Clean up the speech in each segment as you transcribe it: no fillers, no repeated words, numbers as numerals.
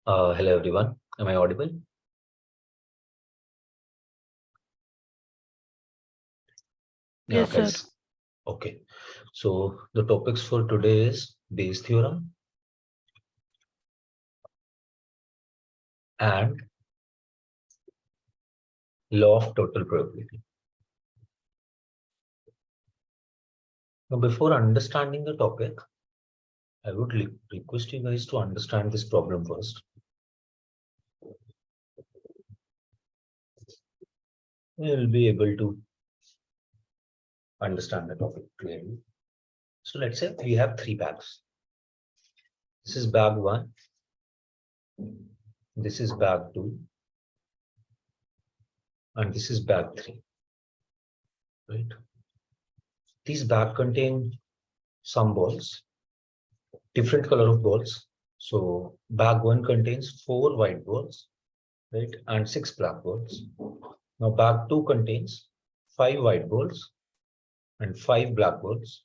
Hello everyone. Am I audible? Yeah, Yes, sir. guys. Okay. So the topics for today is Bayes theorem and law of total probability. Now, before understanding the topic, I would request you guys to understand this problem first. We will be able to understand the topic clearly. So let's say we have three bags. This is bag one. This is bag two. And this is bag three. Right? These bags contain some balls, different color of balls. So bag one contains 4 white balls, right, and 6 black balls. Now bag two contains 5 white balls and 5 black balls,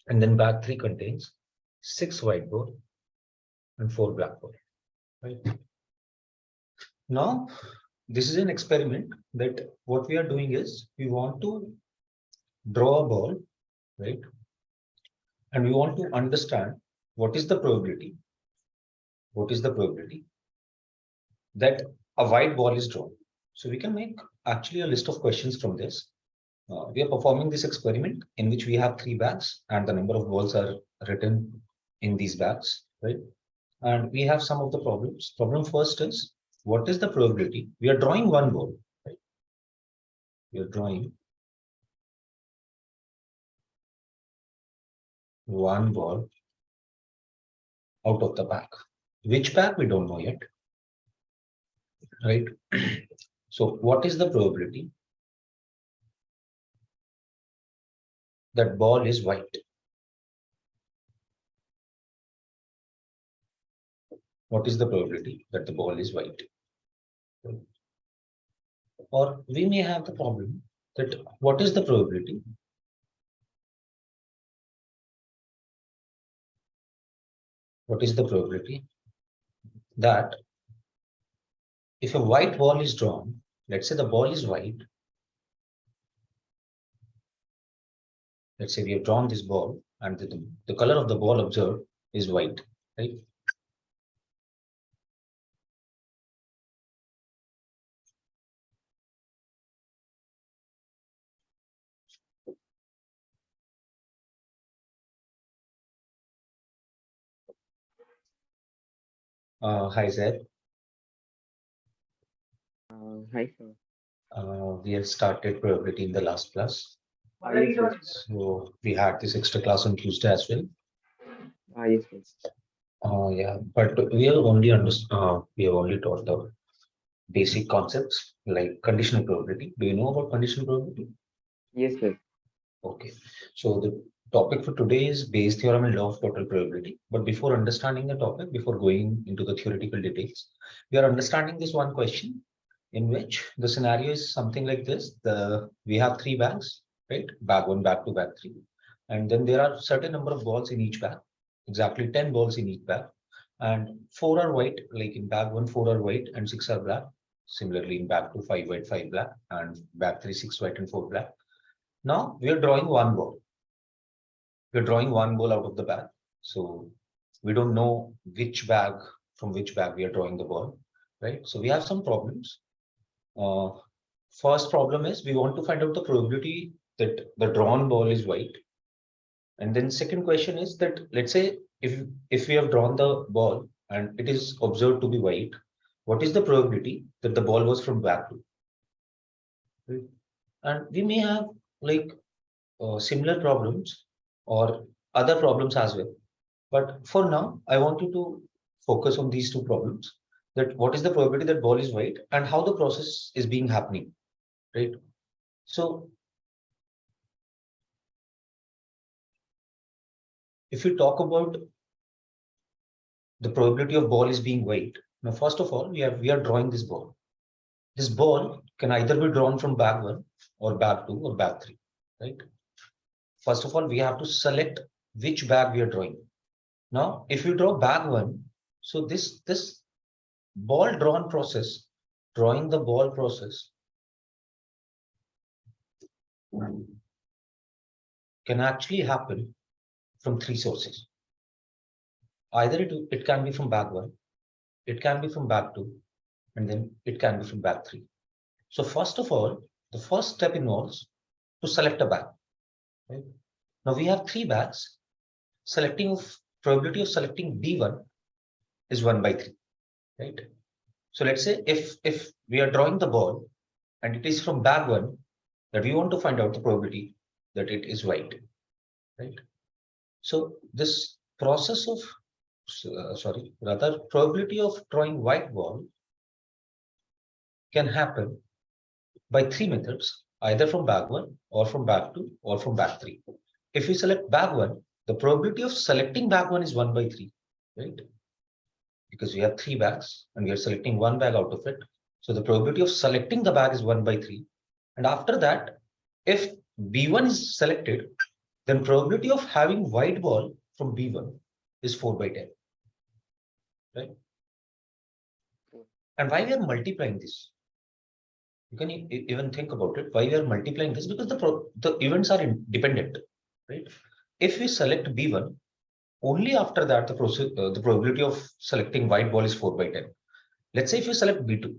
and then bag three contains 6 white balls and 4 black balls. Right. Now this is an experiment that what we are doing is we want to draw a ball, right, and we want to understand what is the probability. What is the probability that a white ball is drawn? So we can make actually a list of questions from this. We are performing this experiment in which we have 3 bags and the number of balls are written in these bags, right? And we have some of the problems. Problem first is, what is the probability? We are drawing one ball, right? We are drawing one ball out of the bag. Which bag? We don't know yet, right? So what is the probability that ball is white? What is the probability that the ball is white? Or we may have the problem that what is the probability that if a white ball is drawn, let's say the ball is white, let's say we have drawn this ball and the color of the ball observed is white, right? Hi, Zed. Hi, sir. We have started probability in the last class. Yes, sir. So we had this extra class on Tuesday as well. Yes, sir. Yeah, but we have only taught the basic concepts like conditional probability. Do you know about conditional probability? Yes, sir. Okay, so the topic for today is Bayes theorem and law of total probability. But before understanding the topic, before going into the theoretical details, we are understanding this one question in which the scenario is something like this. We have 3 bags, right? Bag one, bag two, bag three. And then there are certain number of balls in each bag, exactly 10 balls in each bag. And 4 are white, like in bag one, 4 are white and 6 are black. Similarly, in bag two, 5 white, 5 black, and bag three, 6 white and 4 black. Now we are drawing one ball. We're drawing one ball out of the bag. So we don't know from which bag we are drawing the ball, right? So we have some problems. First problem is we want to find out the probability that the drawn ball is white. And then second question is that, let's say if we have drawn the ball and it is observed to be white, what is the probability that the ball was from bag two? Right? And we may have like similar problems or other problems as well. But for now, I want you to focus on these two problems, that what is the probability that ball is white and how the process is being happening, right? So if we talk about the probability of ball is being white, now first of all, we are drawing this ball. This ball can either be drawn from bag one or bag two or bag three, right? First of all, we have to select which bag we are drawing. Now, if you draw bag one, so this ball drawn process, drawing the ball process can actually happen from three sources. Either it can be from bag 1, it can be from bag 2, and then it can be from bag 3. So first of all, the first step involves to select a bag. Right? Now we have 3 bags. Probability of selecting B1 is 1 by 3. Right? So let's say if we are drawing the ball and it is from bag 1, that we want to find out the probability that it is white. Right? So this process of probability of drawing white ball can happen by 3 methods, either from bag 1 or from bag 2 or from bag 3. If we select bag 1, the probability of selecting bag 1 is 1 by 3, right? Because we have 3 bags and we are selecting 1 bag out of it. So the probability of selecting the bag is 1 by 3. And after that, if B1 is selected, then probability of having white ball from B1 is 4 by 10, right? And why we are multiplying this? You can even think about it. Why we are multiplying this? Because the events are independent, right? If we select B1, only after that the probability of selecting white ball is 4 by 10. Let's say if you select B2,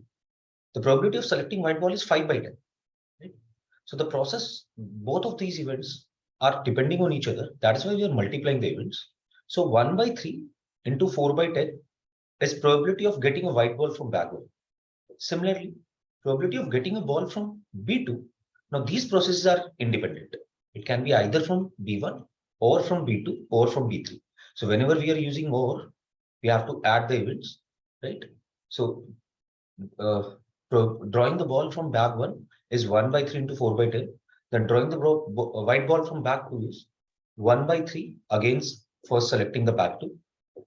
the probability of selecting white ball is 5 by 10. Right? So the process, both of these events are depending on each other. That is why we are multiplying the events. So 1 by 3 into 4 by 10 is probability of getting a white ball from bag 1. Similarly, probability of getting a ball from B2. Now these processes are independent. It can be either from B1 or from B2 or from B3. So whenever we are using or, we have to add the events, right? So drawing the ball from bag 1 is 1 by 3 into 4 by 10. Then drawing the white ball from bag 2 is 1 by 3 against first selecting the bag 2,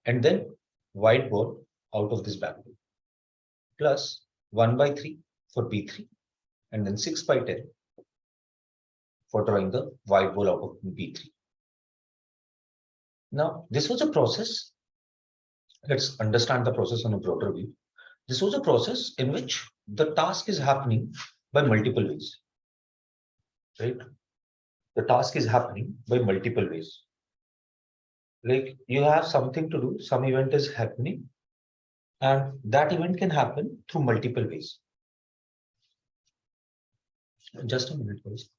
and then white ball out of this bag 2, plus 1 by 3 for B3, and then 6 by 10 for drawing the white ball out of B3. Now, this was a process. Let's understand the process on a broader view. This was a process in which the task is happening by multiple ways, right? The task is happening by multiple ways. Like you have something to do, some event is happening, and that event can happen through multiple ways. Just a minute, please.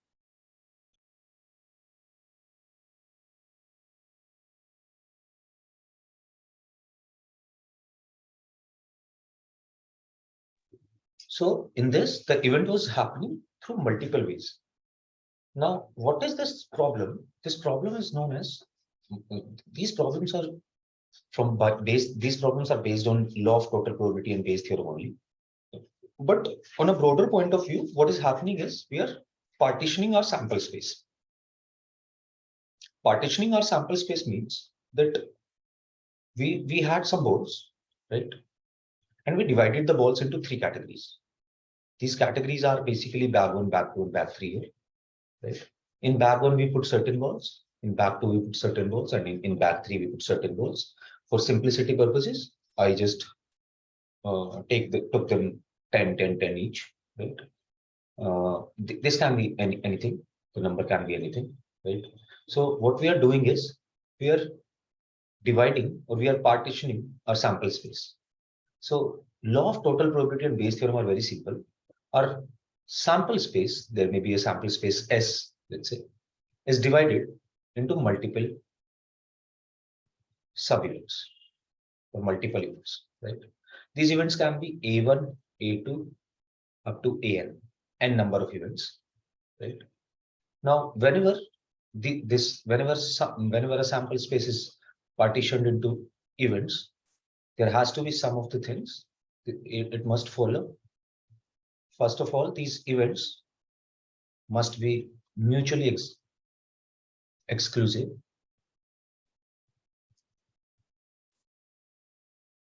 So in this, the event was happening through multiple ways. Now, what is this problem? This problem is known as, these problems are these problems are based on law of total probability and Bayes theorem only. But on a broader point of view, what is happening is we are partitioning our sample space. Partitioning our sample space means that we had some balls, right? And we divided the balls into 3 categories. These categories are basically bag 1, bag 2, and bag 3 here, right? In bag 1, we put certain balls. In bag 2, we put certain balls, and in bag 3, we put certain balls. For simplicity purposes, I just took them 10, 10, 10 each, right? This can be anything. The number can be anything, right? So what we are doing is we are dividing, or we are partitioning our sample space. So law of total probability and Bayes theorem are very simple. Our sample space, there may be a sample space S, let's say, is divided into multiple sub-events or multiple events, right? These events can be A1, A2, up to n number of events, right? Now, whenever whenever a sample space is partitioned into events, there has to be some of the things it must follow. First of all, these events must be mutually exclusive,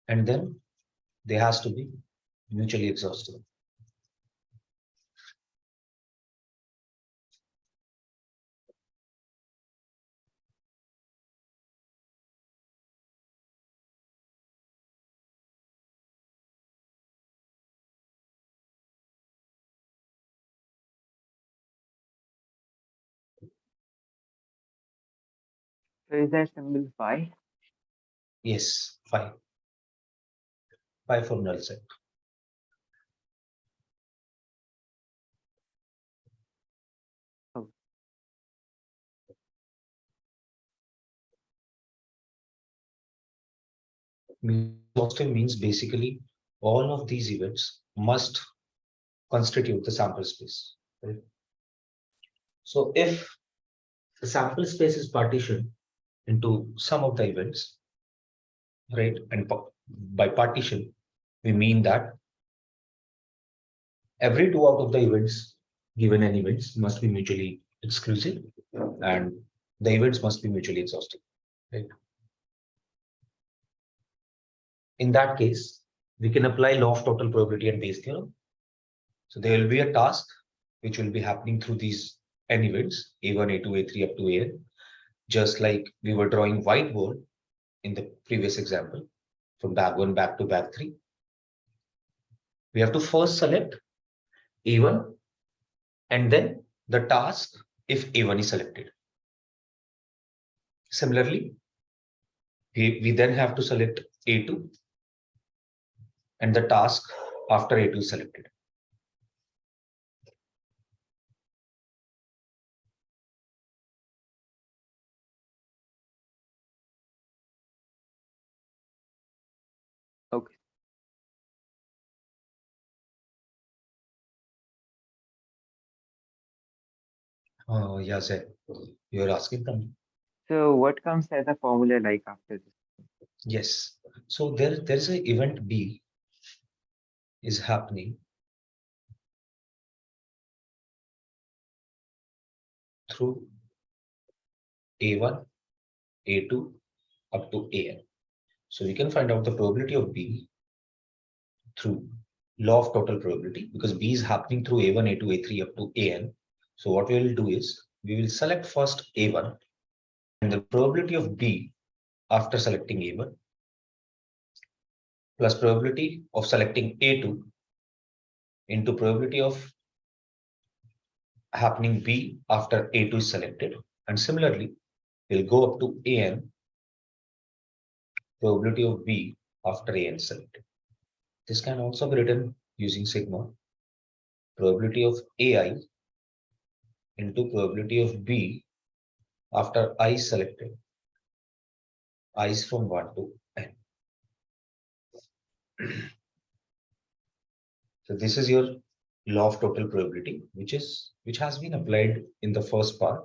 and then they has to be mutually exhaustive. So is that symbol phi? Yes, phi. Phi for null set. Oh. Exhaustive means basically all of these events must constitute the sample space. Right? So if the sample space is partitioned into some of the events, right? And by partition, we mean that every two out of the events, given n events, must be mutually exclusive and the events must be mutually exhaustive, right? In that case, we can apply law of total probability and Bayes theorem. So there will be a task which will be happening through these n events, A1, A2, A3 up to AN, just like we were drawing whiteboard in the previous example, from bag 1 back to bag 3. We have to first select A1 and then the task if A1 is selected. Similarly, we then have to select A2 and the task after A2 is selected. Okay. Yeah, Zed, you're asking them. So what comes as a formula like after this? Yes. So there's an event B is happening through A1, A2 up to AN. So we can find out the probability of B through law of total probability because B is happening through A1, A2, A3 up to AN. So what we will do is we will select first A1 and the probability of B after selecting A1 plus probability of selecting A2 into probability of happening B after A2 is selected. And similarly, we'll go up to AN, probability of B after AN is selected. This can also be written using sigma, probability of AI into probability of B after I is selected. I is from 1 to n. So this is your law of total probability, which has been applied in the first part.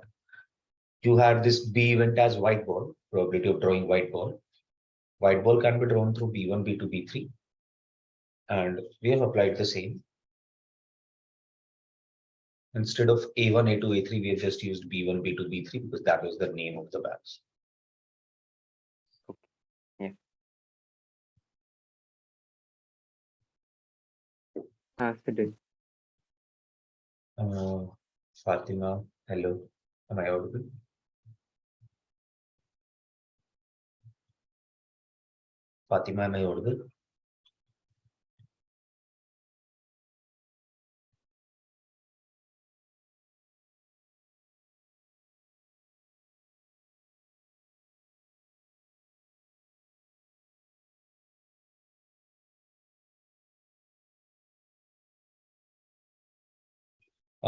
You had this B event as white ball, probability of drawing white ball. White ball can be drawn through B1, B2, B3. And we have applied the same. Instead of A1, A2, A3, we have just used B1, B2, B3 because that was the name of the bags. Okay. Yeah. Today. Fatima, hello. Am I audible? Fatima, am I audible?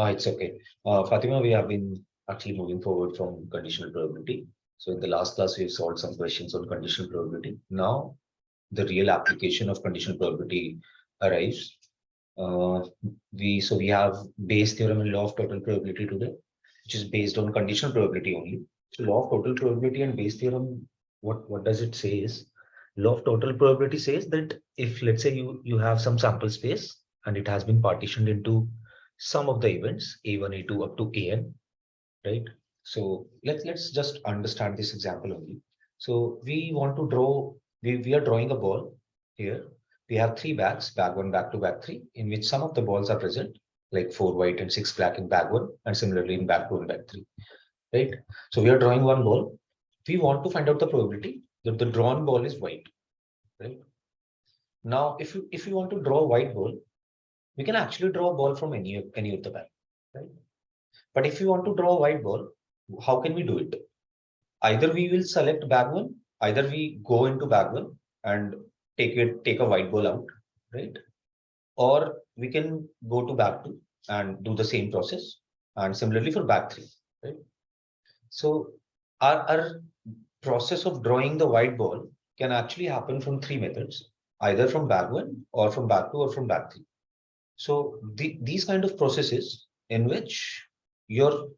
It's okay. Fatima, we have been actually moving forward from conditional probability. So in the last class, we solved some questions on conditional probability. Now, the real application of conditional probability arrives. We have Bayes theorem and law of total probability today, which is based on conditional probability only. So law of total probability and Bayes theorem, what does it say is, law of total probability says that if let's say you have some sample space and it has been partitioned into some of the events A1, A2 up to AN, right? So let's just understand this example only. So we want to draw, we are drawing a ball here. We have three bags, bag 1, bag 2, bag 3, in which some of the balls are present, like 4 white and 6 black in bag 1, and similarly in bag 2 and bag 3, right? So we are drawing one ball. We want to find out the probability that the drawn ball is white, right? Now, if you want to draw a white ball, we can actually draw a ball from any of the bag, right? But if you want to draw a white ball, how can we do it? Either we will select bag one, either we go into bag one and take a white ball out, right? Or we can go to bag two and do the same process. And similarly for bag three, right? So our process of drawing the white ball can actually happen from three methods, either from bag one or from bag two or from bag three. So these kind of processes in which your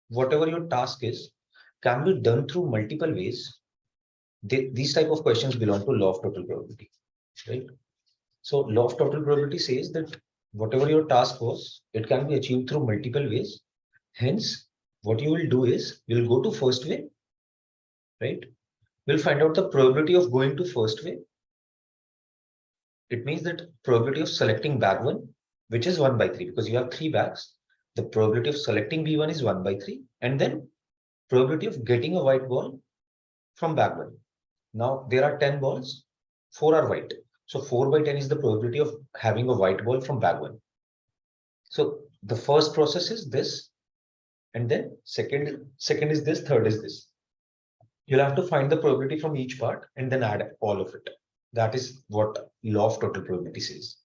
whatever your task is can be done through multiple ways. These type of questions belong to law of total probability, right? So law of total probability says that whatever your task was, it can be achieved through multiple ways. Hence, what you will do is you'll go to first way, right? We'll find out the probability of going to first way. It means that probability of selecting bag one, which is 1 by 3, because you have three bags. The probability of selecting B1 is 1 by 3, and then probability of getting a white ball from bag one. Now there are 10 balls, 4 are white. So 4 by 10 is the probability of having a white ball from bag one. So the first process is this, and then second is this, third is this. You'll have to find the probability from each part and then add all of it. That is what law of total probability says,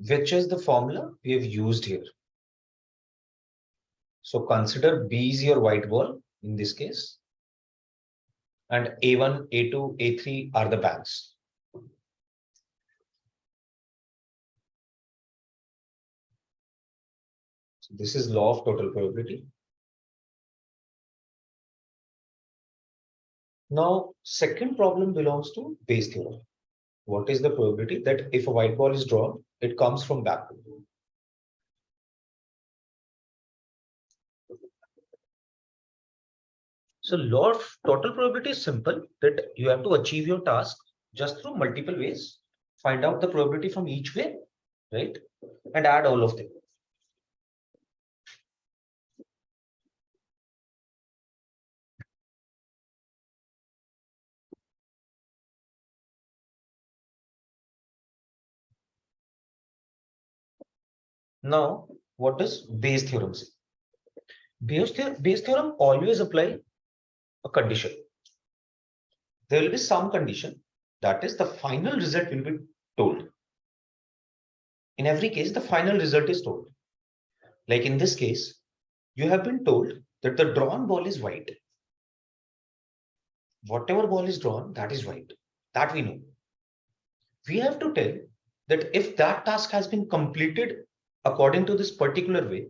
which is the formula we have used here. So consider B is your white ball in this case, and A1, A2, A3 are the bags. So this is law of total probability. Now, second problem belongs to Bayes theorem. What is the probability that if a white ball is drawn, it comes from bag two? So law of total probability is simple, that you have to achieve your task just through multiple ways, find out the probability from each way, right? And add all of them. Now, what does Bayes theorem say? Bayes theorem always apply a condition. There will be some condition, that is the final result will be told. In every case, the final result is told. Like in this case, you have been told that the drawn ball is white. Whatever ball is drawn, that is white. That we know. We have to tell that if that task has been completed according to this particular way,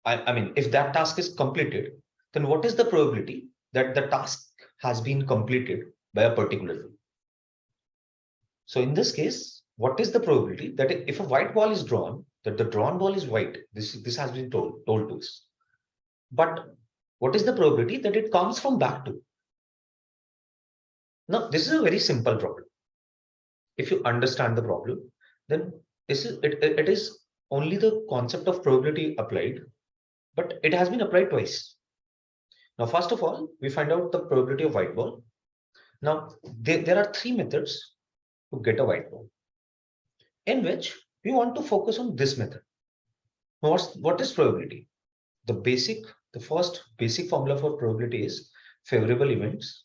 I mean, if that task is completed, then what is the probability that the task has been completed by a particular way? So in this case, what is the probability that if a white ball is drawn, that the drawn ball is white? This has been told to us. But what is the probability that it comes from bag two? Now, this is a very simple problem. If you understand the problem, then it is only the concept of probability applied, but it has been applied twice. Now, first of all, we find out the probability of white ball. Now, there are three methods to get a white ball, in which we want to focus on this method. What is probability? The first basic formula for probability is favorable events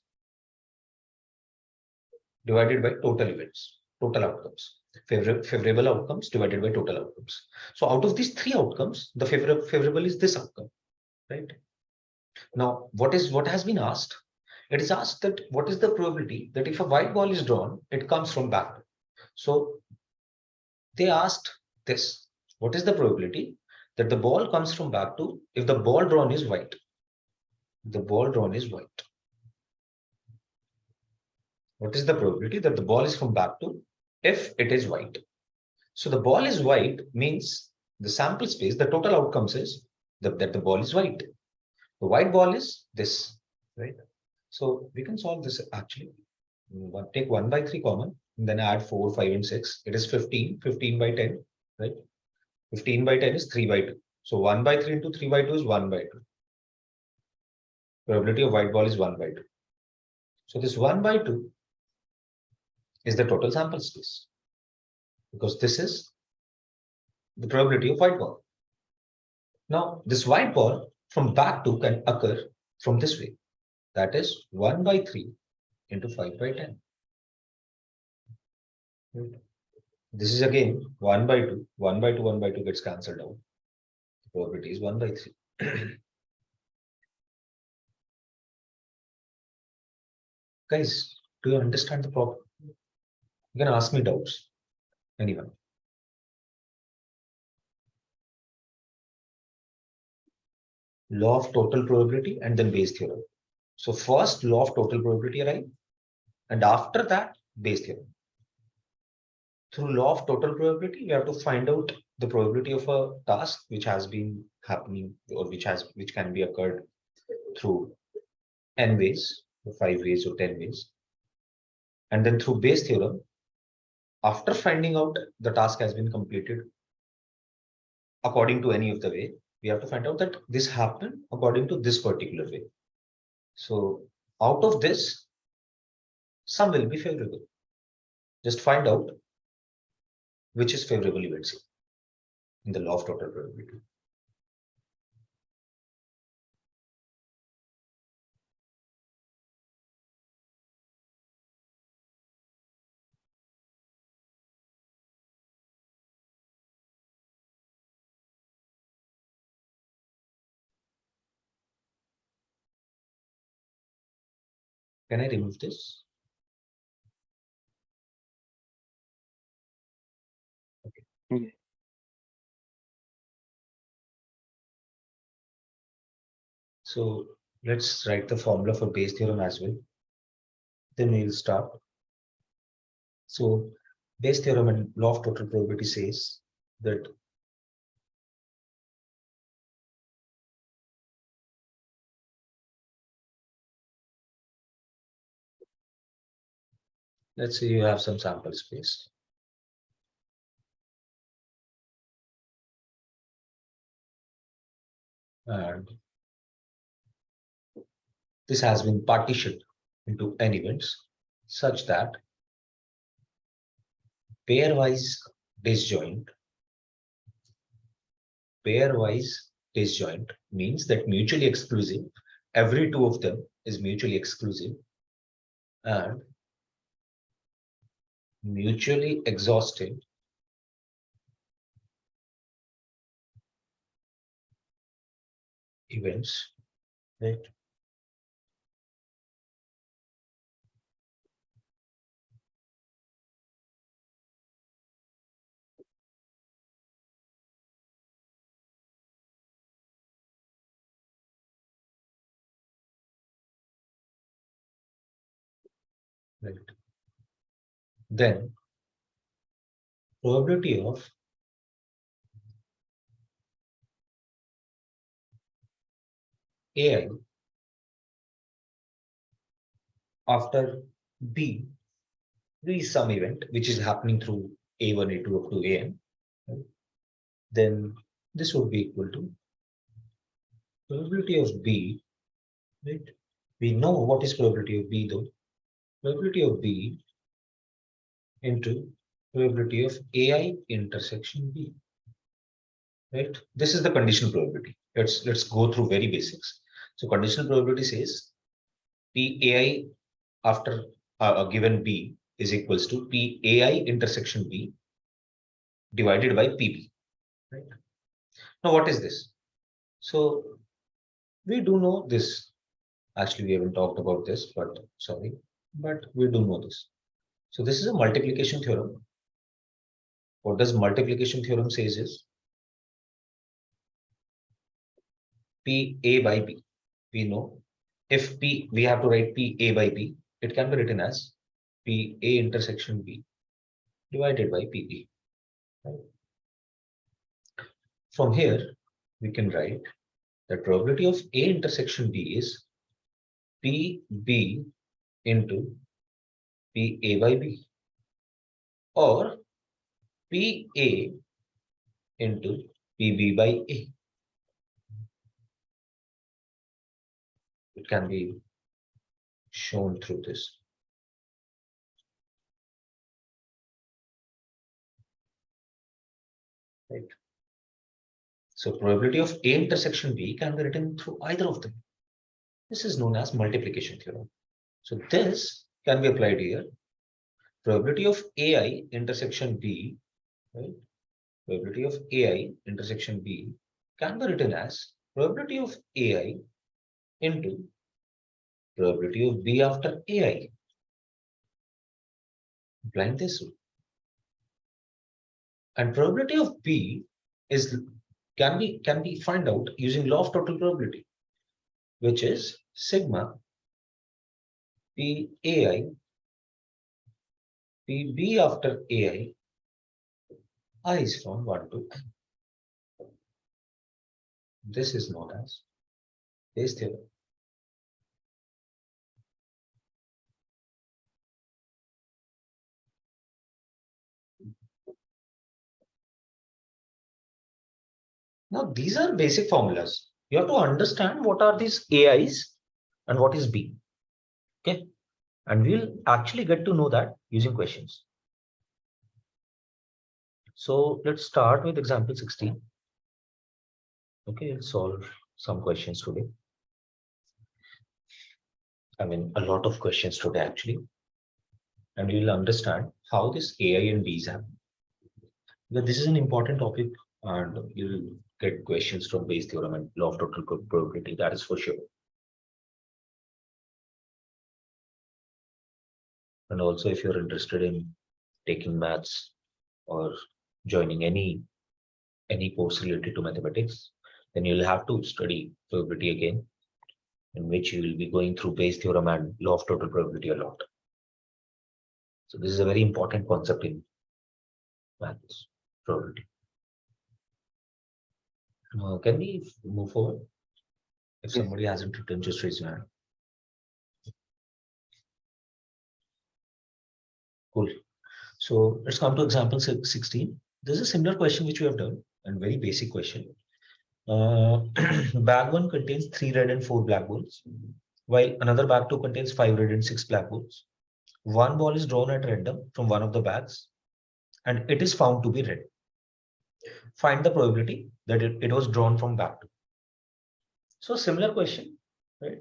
divided by total events, total outcomes. Favorable outcomes divided by total outcomes. So out of these three outcomes, the favorable is this outcome, right? Now, what has been asked? It is asked that what is the probability that if a white ball is drawn, it comes from bag two. So they asked this: what is the probability that the ball comes from bag two if the ball drawn is white? The ball drawn is white. What is the probability that the ball is from bag two if it is white? So the ball is white means the sample space, the total outcomes is that the ball is white. The white ball is this, right? So we can solve this actually. Take 1 by 3 common, and then add 4, 5, and 6. It is 15, 15 by 10, right? 15 by 10 is 3 by 2. So 1 by 3 into 3 by 2 is 1 by 2. Probability of white ball is 1 by 2. So this 1 by 2 is the total sample space, because this is the probability of white ball. Now, this white ball from bag two can occur from this way. That is 1 by 3 into 5 by 10. Right. This is again 1 by 2. 1 by 2, 1 by 2 gets cancelled out. The probability is 1 by 3. Guys, do you understand the problem? You can ask me doubts. Anyone? Law of total probability and then Bayes theorem. So first law of total probability arrive, and after that Bayes theorem. Through law of total probability, we have to find out the probability of a task which has been happening or which can be occurred through n ways, or 5 ways or 10 ways. And then through Bayes theorem, after finding out the task has been completed according to any of the way, we have to find out that this happened according to this particular way. So out of this, some will be favorable. Just find out which is favorable events in the law of total probability. Can I remove this? Yeah. So let's write the formula for Bayes theorem as well. Then we'll start. So Bayes theorem and law of total probability says that let's say you have some sample space. And this has been partitioned into n events such that pairwise disjoint means that mutually exclusive, every two of them is mutually exclusive, and mutually exhaustive events, right? Right. Then probability of AI after B is some event which is happening through A1, A2 up to AN, right? Then this would be equal to probability of B, right? We know what is probability of B though. Probability of B into probability of AI intersection B, right? This is the conditional probability. Let's go through very basics. So conditional probability says PAI after a given B is equals to PAI intersection B divided by PB, right? Now what is this? So we do know this. Actually, we haven't talked about this, but sorry, but we do know this. So this is a multiplication theorem. What does multiplication theorem says is P A by B. We know if P, we have to write P A by B. It can be written as P A intersection B divided by P B. Right? From here, we can write the probability of A intersection B is P B into P A by B, or P A into P B by A. It can be shown through this. Right. So probability of A intersection B can be written through either of them. This is known as multiplication theorem. So this can be applied here. Probability of AI intersection B, right? Probability of AI intersection B can be written as probability of AI into probability of B after AI. Applying this rule. And probability of B is can be find out using law of total probability, which is sigma P AI P B after AI I is from 1 to n. This is known as Bayes theorem. Now, these are basic formulas. You have to understand what are these AIs and what is B. Okay. And we'll actually get to know that using questions. So let's start with example 16. Okay, let's solve some questions today. I mean, a lot of questions today actually. And you'll understand how this AI and B's happen. Because this is an important topic and you'll get questions from Bayes theorem and law of total probability, that is for sure. And also if you're interested in taking maths or joining any course related to mathematics, then you'll have to study probability again, in which you will be going through Bayes theorem and law of total probability a lot. So this is a very important concept in maths, probability. Can we move forward? If Yes. somebody hasn't written, just raise your hand. Cool. So let's come to example 16. This is a similar question which we have done, and very basic question. Bag 1 contains 3 red and 4 black balls, while another bag 2 contains 5 red and 6 black balls. One ball is drawn at random from one of the bags, and it is found to be red. Find the probability that it was drawn from bag 2. So similar question, right?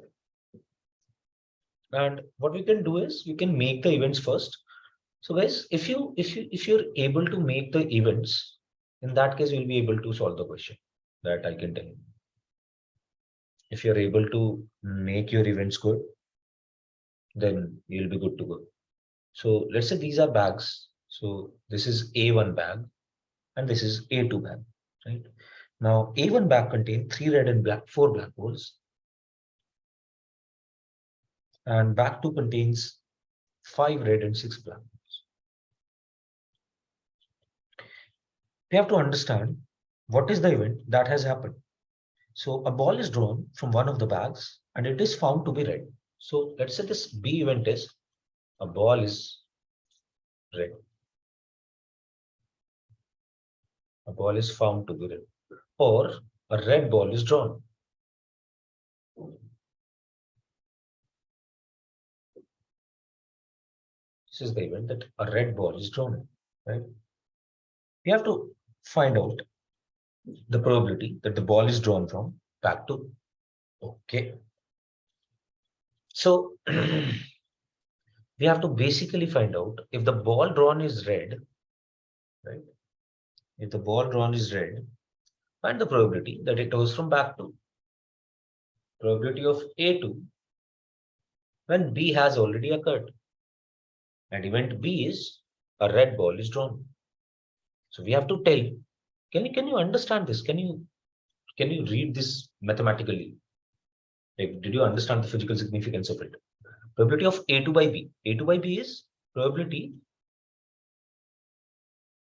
And what we can do is we can make the events first. So guys, if you're able to make the events, in that case you'll be able to solve the question. That I can tell you. If you're able to make your events good, then you'll be good to go. So let's say these are bags. So this is A1 bag and this is A2 bag, right? Now A1 bag contains 3 red and 4 black balls, and bag 2 contains 5 red and 6 black balls. We have to understand what is the event that has happened. So a ball is drawn from one of the bags and it is found to be red. So let's say this B event is a ball is red. A ball is found to be red, or a red ball is drawn. This is the event that a red ball is drawn, right? We have to find out the probability that the ball is drawn from back to. Okay. So we have to basically find out if the ball drawn is red, right? If the ball drawn is red, find the probability that it was from back to. Probability of A2 when B has already occurred. And event B is a red ball is drawn. So we have to tell, can you understand this? Can you read this mathematically? Like, did you understand the physical significance of it? Probability of A2 by B. A2 by B is probability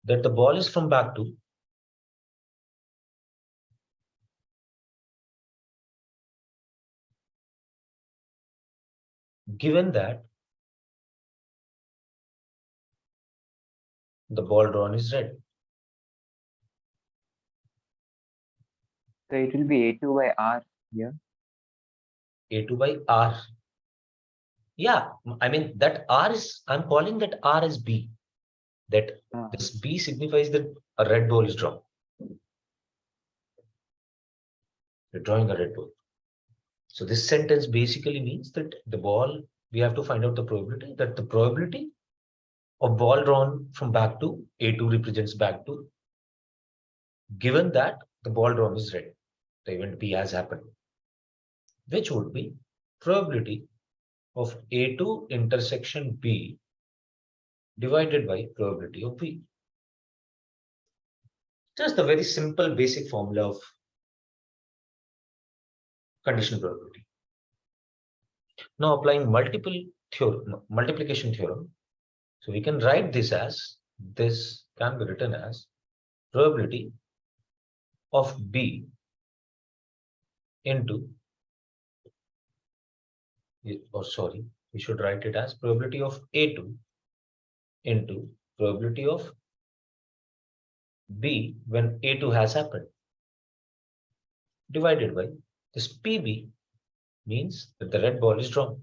that the ball is from back to given that the ball drawn is red. So it will be A2 by R here. A2 by R. Yeah, I mean that R is, I'm calling that R as B. That this B signifies that a red ball is drawn. You're drawing a red ball. So this sentence basically means that we have to find out the probability of ball drawn from bag 2, A2 represents bag 2, given that the ball drawn is red, the event B has happened, which would be probability of A2 intersection B divided by probability of B. Just the very simple basic formula of conditional probability. Now applying multiplication theorem. So we can write this can be written as probability of B into, we should write it as probability of A2 into probability of B when A2 has happened, divided by this PB means that the red ball is drawn.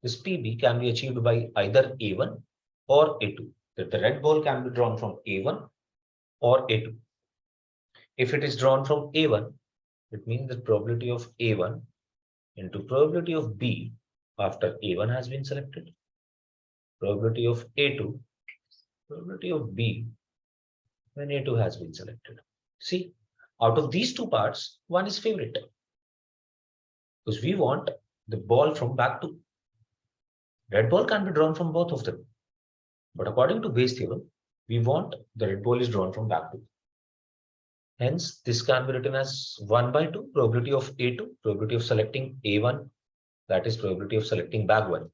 This PB can be achieved by either A1 or A2, that the red ball can be drawn from A1 or A2. If it is drawn from A1, it means the probability of A1 into probability of B after A1 has been selected, probability of A2, probability of B when A2 has been selected. See, out of these two parts, one is favorite because we want the ball from back to red ball can be drawn from both of them. But according to Bayes' theorem, we want the red ball is drawn from back to. Hence, this can be written as 1 by 2 probability of A2, probability of selecting A1, that is probability of selecting bag 1.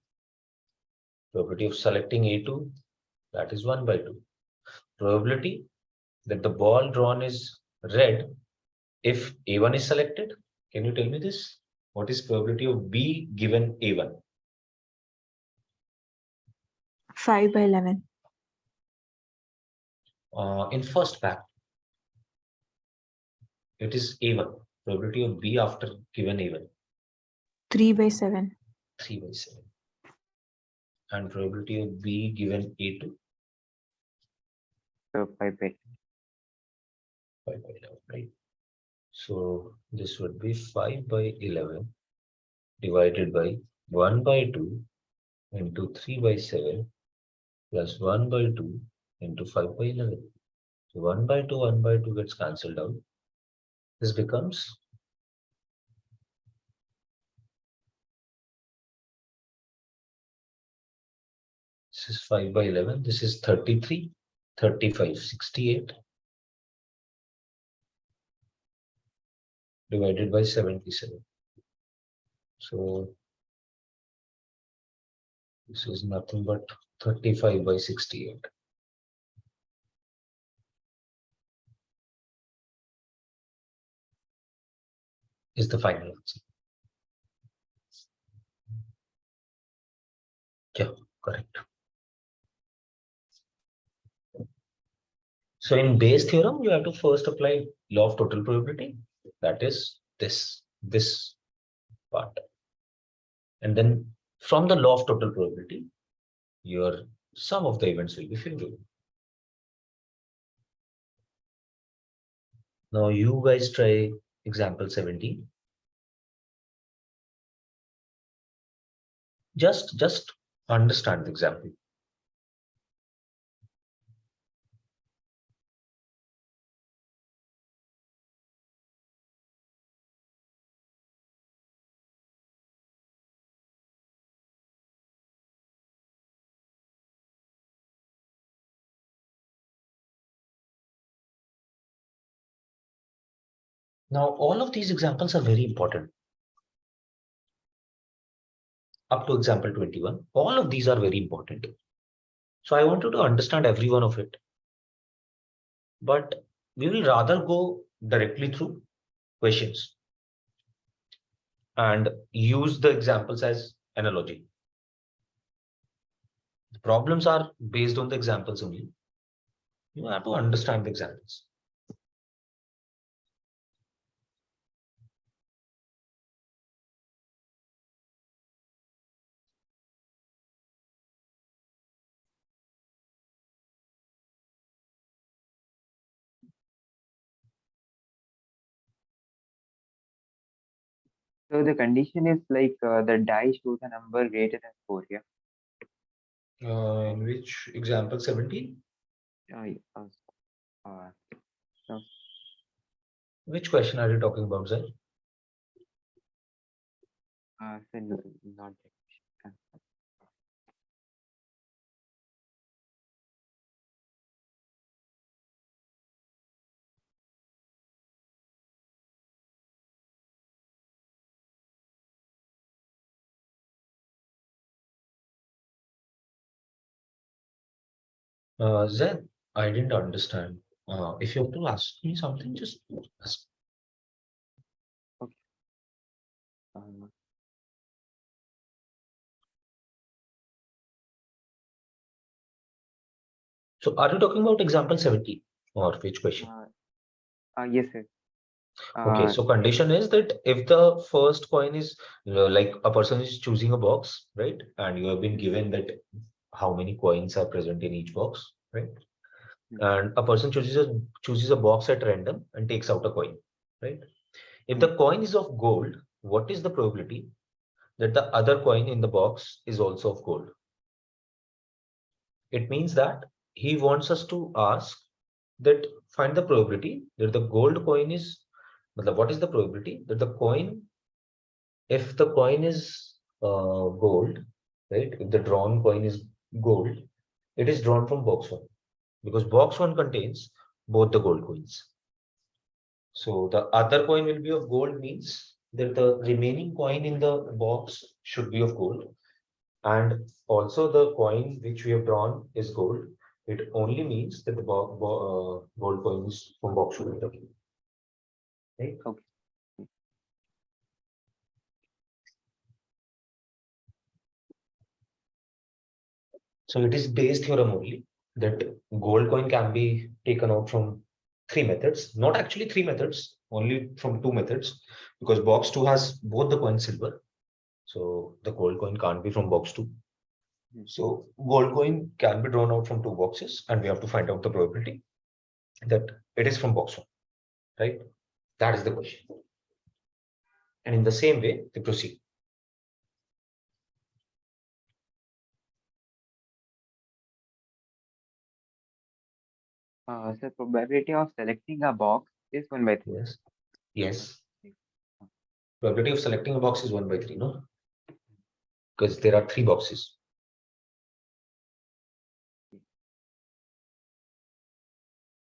Probability of selecting A2, that is 1 by 2. Probability that the ball drawn is red if A1 is selected. Can you tell me this? What is probability of B given A1? 5 by 11. In first fact, it is A1. Probability of B after given A1. 3 by 7. 3 by 7. And probability of B given A2. So 5 by 5 by 11, right? So this would be 5 by 11 divided by 1 by 2 into 3 by 7 plus 1 by 2 into 5 by 11. So 1 by 2 gets cancelled out. This becomes this is 5 by 11. This is 33, 35, 68 divided by 77. So this is nothing but 35 by 68. Is the final answer. Yeah, correct. So in Bayes' theorem, you have to first apply law of total probability. That is this part. And then from the law of total probability, your sum of the events will be favorable. Now you guys try example 17. Just understand the example. Now all of these examples are very important. Up to example 21, all of these are very important. So I want you to understand every one of it. But we will rather go directly through questions and use the examples as analogy. The problems are based on the examples only. You have to understand the examples. So the condition is like the die shows a number greater than 4, yeah? In which example 17? Uh, uh, uh, so, Which question are you talking about, sir? so no, not that. Zen, I didn't understand. If you have to ask me something, just ask. Okay. Um, So are you talking about example 17 or which question? yes, sir. Okay, so condition is that if the first coin is like a person is choosing a box, right? And you have been given that how many coins are present in each box, right? And a person chooses a box at random and takes out a coin, right? If the coin is of gold, what is the probability that the other coin in the box is also of gold? It means that he wants us to ask that find the probability that the gold coin is, what is the probability that the coin, if the coin is gold, right? If the drawn coin is gold, it is drawn from box one because box one contains both the gold coins. So the other coin will be of gold means that the remaining coin in the box should be of gold. And also the coin which we have drawn is gold. It only means that the gold coin is from box two. Right? Okay. So it is Bayes' theorem only that gold coin can be taken out from three methods, not actually three methods, only from two methods, because box two has both the coin silver. So the gold coin can't be from box two. So gold coin can be drawn out from two boxes, and we have to find out the probability that it is from box one, right? That is the question. And in the same way, they proceed. So probability of selecting a box is 1 by 3. Yes. Yes. Probability of selecting a box is 1 by 3, no? Because there are three boxes.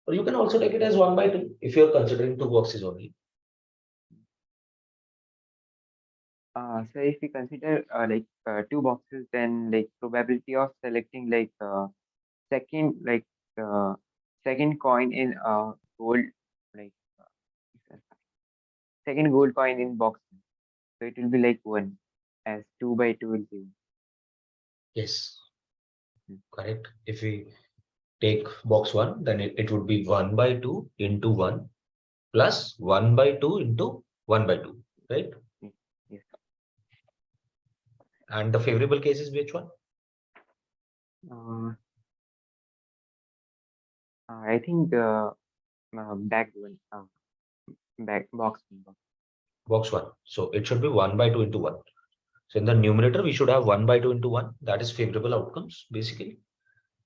Or you can also take it as 1 by 2 if you're considering two boxes only. So if we consider like two boxes, then like probability of selecting like second like uh, second coin in gold like uh, second gold coin in box. So it will be like 1 as 2 by 2 will be 1. Yes, correct. If we take box 1, then it would be 1 by 2 into 1 plus 1 by 2 into 1 by 2, right? Yes. And the favorable case is which one? I think the back one, back box one. Box 1. So it should be 1 by 2 into 1. So in the numerator, we should have 1 by 2 into 1. That is favorable outcomes, basically.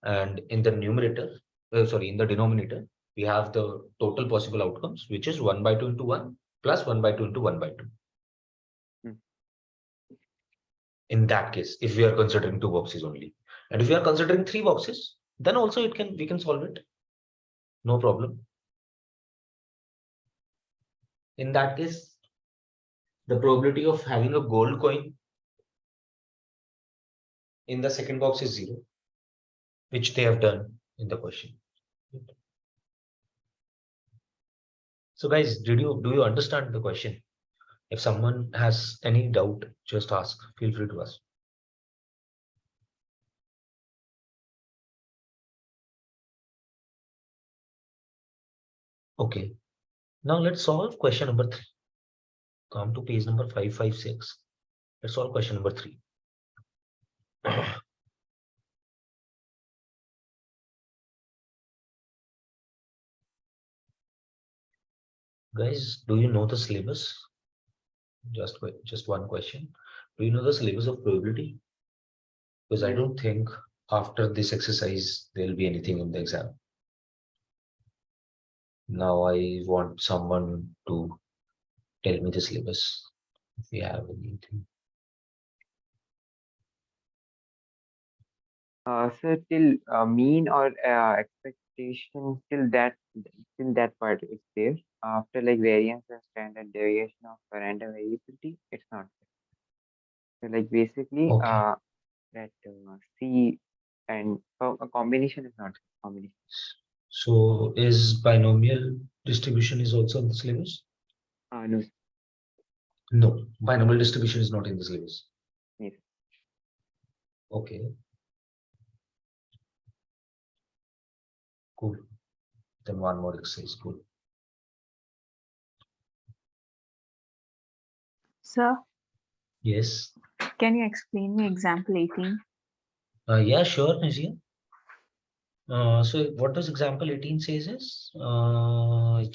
And in the numerator, in the denominator, we have the total possible outcomes, which is 1 by 2 into 1 plus 1 by 2 into 1 by 2. In that case, if we are considering two boxes only, and if we are considering three boxes, then also we can solve it. No problem. In that case, the probability of having a gold coin in the second box is 0, which they have done in the question. So guys, do you understand the question? If someone has any doubt, just ask. Feel free to ask. Okay. Now let's solve question number 3. Come to page number 556. Let's solve question number 3. Guys, do you know the syllabus? Just one question. Do you know the syllabus of probability? Because I Yes. don't think after this exercise there will be anything in the exam. Now I want someone to tell me the syllabus if you have anything. So till mean or expectation till that part is there. After like variance and standard deviation of random variability, it's not there. So like basically Okay. that C and a combination is not combination. So is binomial distribution is also in the syllabus? No, No, binomial distribution is not in the syllabus. yes. Okay, cool. Then one more exercise. Cool. Sir, Yes. can you explain me example 18? Yeah, sure, Nizia. So what does example 18 says is?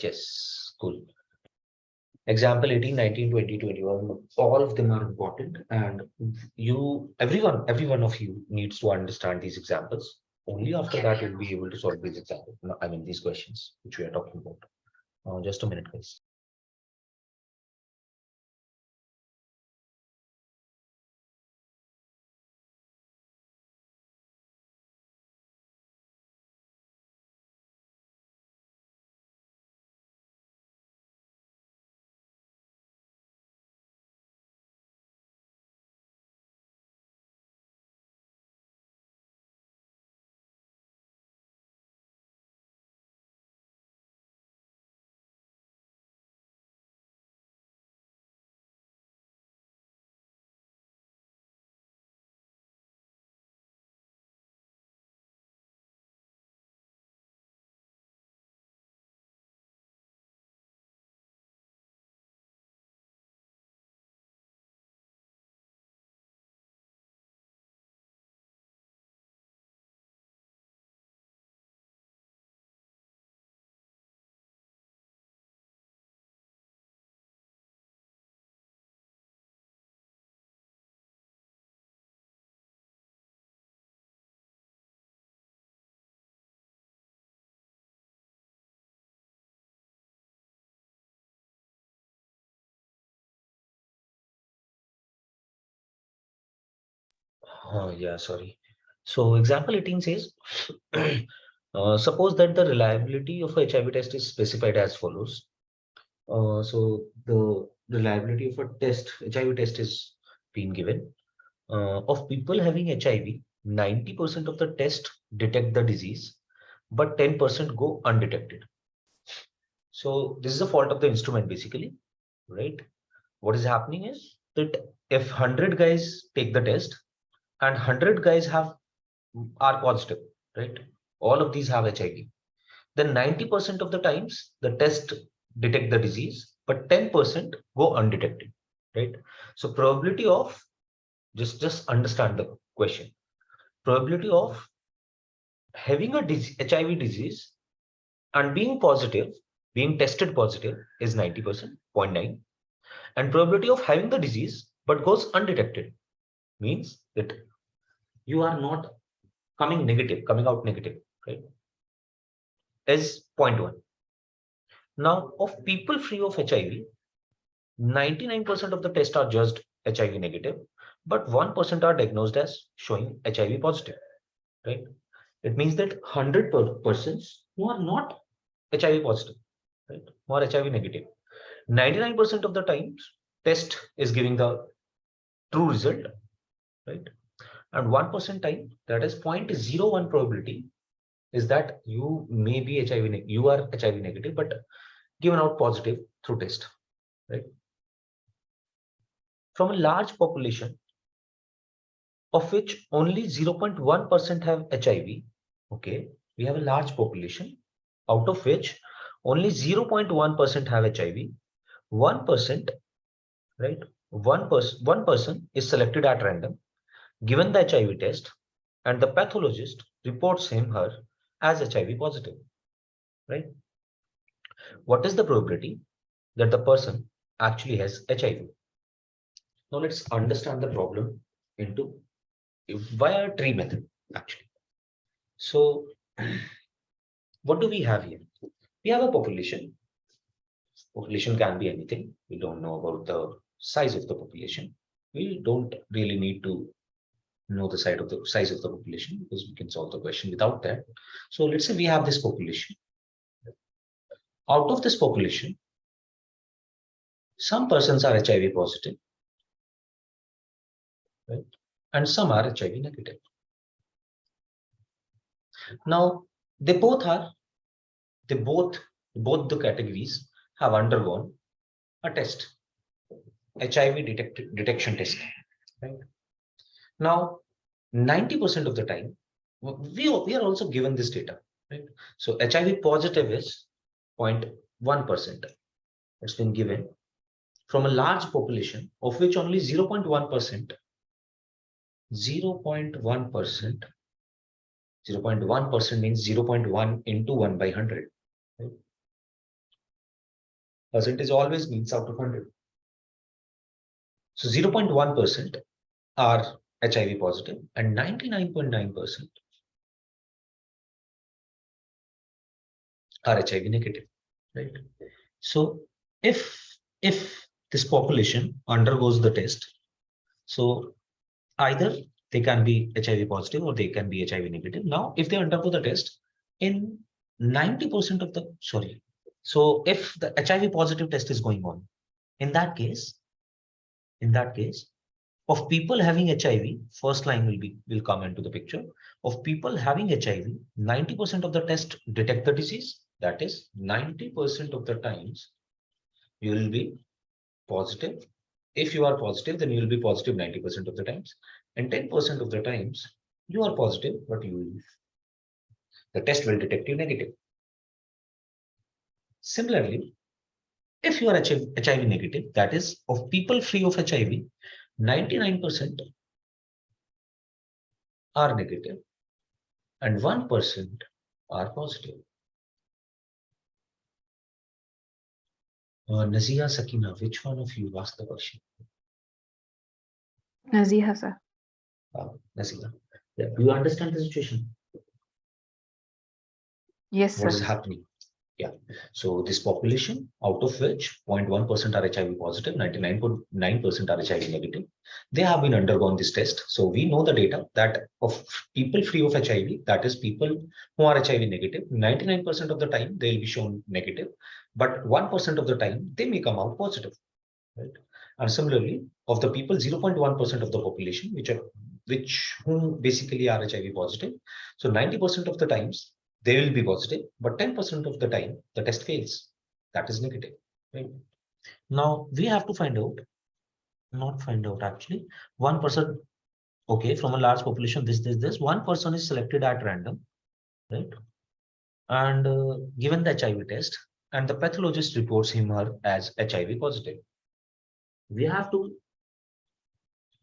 Yes, cool. Example 18, 19, 20, 21, all of them are important, and every one of you needs to understand these examples. Only after that you'll be able to solve these examples. No, I mean these questions which we are talking about. Just a minute, guys. Yeah, sorry. So example 18 says, suppose that the reliability of a HIV test is specified as follows. So the reliability of a HIV test is being given. Of people having HIV, 90% of the test detect the disease, but 10% go undetected. So this is the fault of the instrument basically, right? What is happening is that if 100 guys take the test and 100 guys are positive, right? All of these have HIV. Then 90% of the times the test detect the disease, but 10% go undetected, right? So probability of just understand the question. Probability of having a HIV disease and being positive, being tested positive is 90%, 0.9. And probability of having the disease but goes undetected means that you are not coming out negative, right? Is 0.1. Now, of people free of HIV, 99% of the tests are just HIV negative, but 1% are diagnosed as showing HIV positive, right? It means that 100 persons who are not HIV positive, right? Who are HIV negative. 99% of the times, test is giving the true result, right? And 1% time, that is 0.01 probability, is that you may be you are HIV negative, but given out positive through test, right? From a large population of which only 0.1% have HIV, okay, we have a large population out of which only 0.1% have HIV, 1%, right? One person is selected at random, given the HIV test, and the pathologist reports her as HIV positive, right? What is the probability that the person actually has HIV? Now let's understand the problem into via tree method actually. So what do we have here? We have a population. Population can be anything. We don't know about the size of the population. We don't really need to know the size of the population because we can solve the question without that. So let's say we have this population. Out of this population, some persons are HIV positive, right? And some are HIV negative. Now they both the categories have undergone a test, HIV detection test, right? Now 90% of the time, we are also given this data, right? So HIV positive is 0.1%. It's been given from a large population of which only 0.1%, 0.1%, 0.1% means 0.1 into 1 by 100. Right? Percentage always means out of 100. So 0.1% are HIV positive and 99.9% are HIV negative, right? So if this population undergoes the test, so either they can be HIV positive or they can be HIV negative. Now, if they undergo the test, in 90% of the so if the HIV positive test is going on, in that case, of people having HIV, first line will come into the picture. Of people having HIV, 90% of the test detect the disease. That is 90% of the times you will be positive. If you are positive, then you will be positive 90% of the times. And 10% of the times you are positive, but the test will detect you negative. Similarly, if you are HIV negative, that is of people free of HIV, 99% are negative and 1% are positive. Nazia, Sakina, which one of you asked the question? Naziha, sir. Nazia, yeah, do you understand the situation? Yes, What is sir. happening? Yeah. So this population, out of which 0.1% are HIV positive, 99.9% are HIV negative, they have been undergone this test. So we know the data that of people free of HIV, that is people who are HIV negative, 99% of the time they will be shown negative, but 1% of the time they may come out positive, right? And similarly, of the people, 0.1% of the population, whom basically are HIV positive. So 90% of the times they will be positive, but 10% of the time the test fails. That is negative. Right? Now we have to not find out actually. 1%, okay, from a large population, this. One person is selected at random, right? And given the HIV test, and the pathologist reports him or her as HIV positive. We have to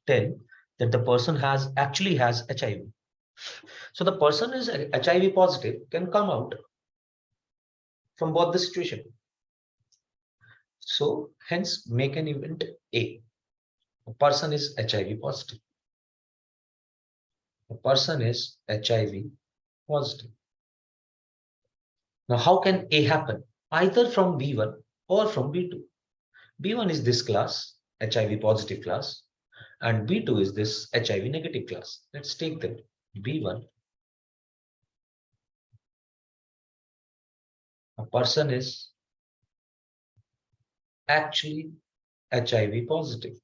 tell that the person actually has HIV. So the person is HIV positive can come out from both the situation. So hence make an event A. A person is HIV positive. A person is HIV positive. Now how can A happen? Either from B1 or from B2. B1 is this class, HIV positive class, and B2 is this HIV negative class. Let's take them. B1. A person is actually HIV positive.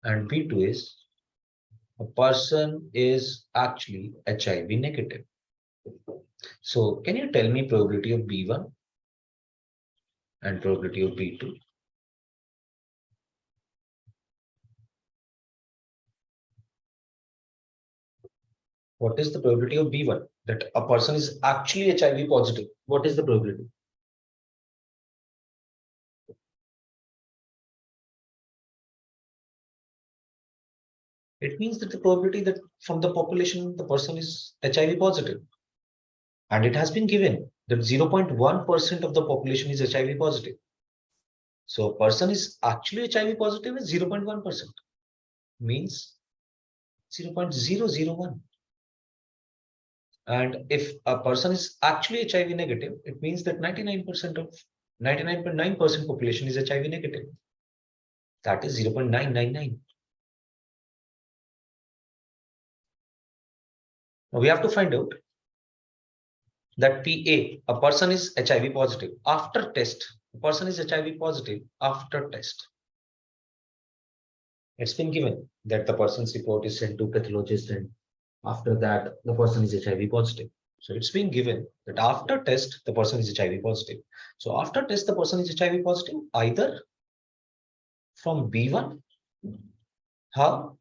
And B2 is a person is actually HIV negative. So can you tell me probability of B1 and probability of B2? What is the probability of B1? That a person is actually HIV positive. What is the probability? It means that the probability that from the population, the person is HIV positive. And it has been given that 0.1% of the population is HIV positive. So a person is actually HIV positive is 0.1%, means 0.001. And if a person is actually HIV negative, it means that 99.9% population is HIV negative. That is 0.999. Now we have to find out that PA, a person is HIV positive after test. A person is HIV positive after test. It's been given that the person's report is sent to pathologist, and after that, the person is HIV positive. So it's been given that after test, the person is HIV positive. So after test, the person is HIV positive either from B1. How?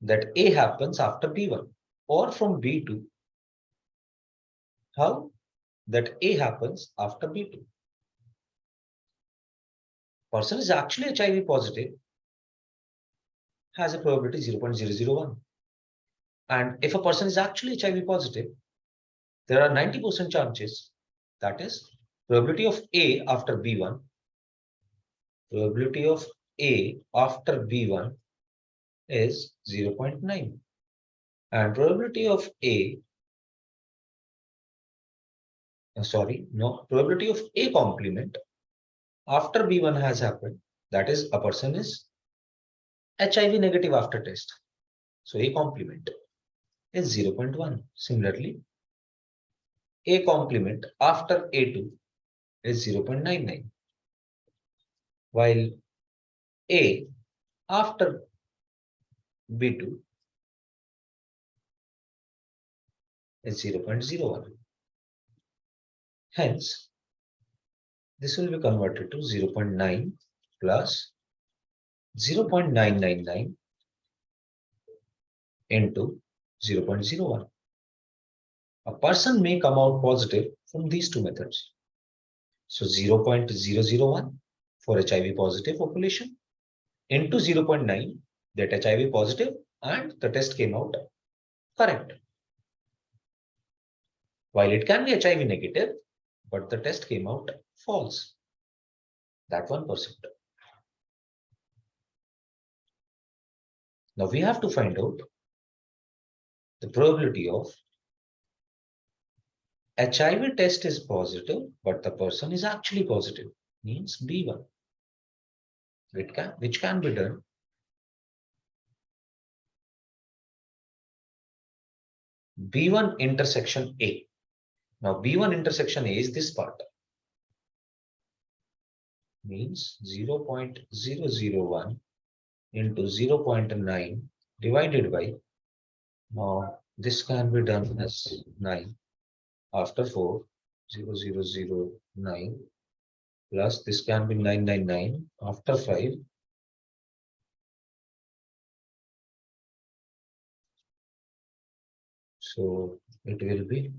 That A happens after B1, or from B2. How? That A happens after B2. Person is actually HIV positive has a probability 0.001. And if a person is actually HIV positive, there are 90% chances, that is probability of A after B1, probability of A after B1 is 0.9, and probability of probability of A complement after B1 has happened, that is a person is HIV negative after test. So A complement is 0.1. Similarly, A complement after A2 is 0.99, while A after B2 is 0.01. Hence, this will be converted to 0.9 plus 0.999 into 0.01. A person may come out positive from these two methods. So 0.001 for HIV positive population into 0.9, that HIV positive, and the test came out correct. While it can be HIV negative, but the test came out false. That 1%. Now we have to find out the probability of HIV test is positive, but the person is actually positive, means B1. Which can be done B1 intersection A. Now B1 intersection A is this part, means 0.001 into 0.9 divided by, now this can be done as 9 after 4, 0009, plus this can be 999 after 5, so it will be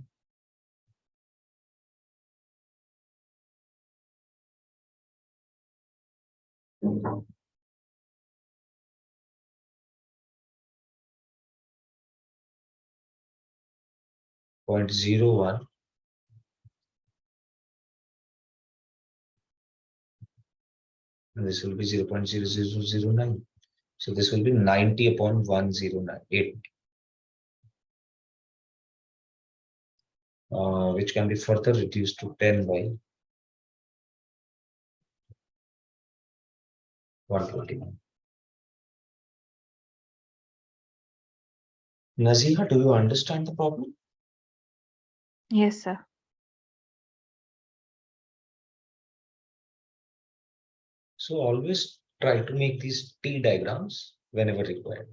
0.01 and this will be 0.0009. So this will be 90 upon 109, which can be further reduced to 10 by 129. Naziha, do you understand the problem? Yes, sir. So always try to make these T diagrams whenever required.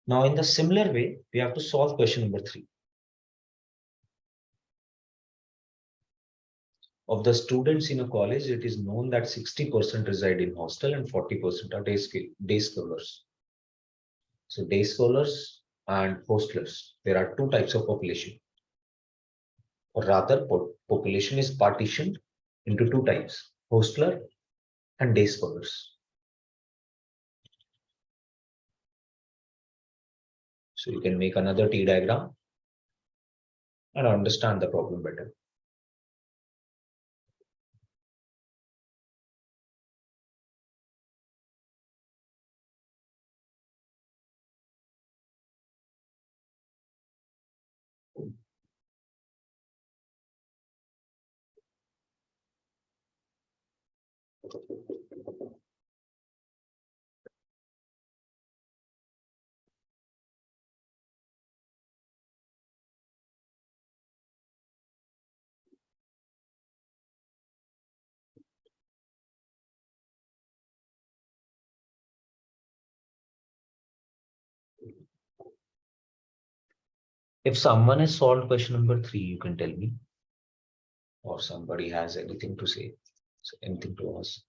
Now, in the similar way, we have to solve question number 3. Of the students in a college, it is known that 60% reside in hostel and 40% are day scholars. So day scholars and hostlers, there are two types of population. Or rather, population is partitioned into two types, hostler and day scholars. So you can make another T diagram and understand the problem better. If someone has solved question number 3, you can tell me, or somebody has anything to say, anything to ask.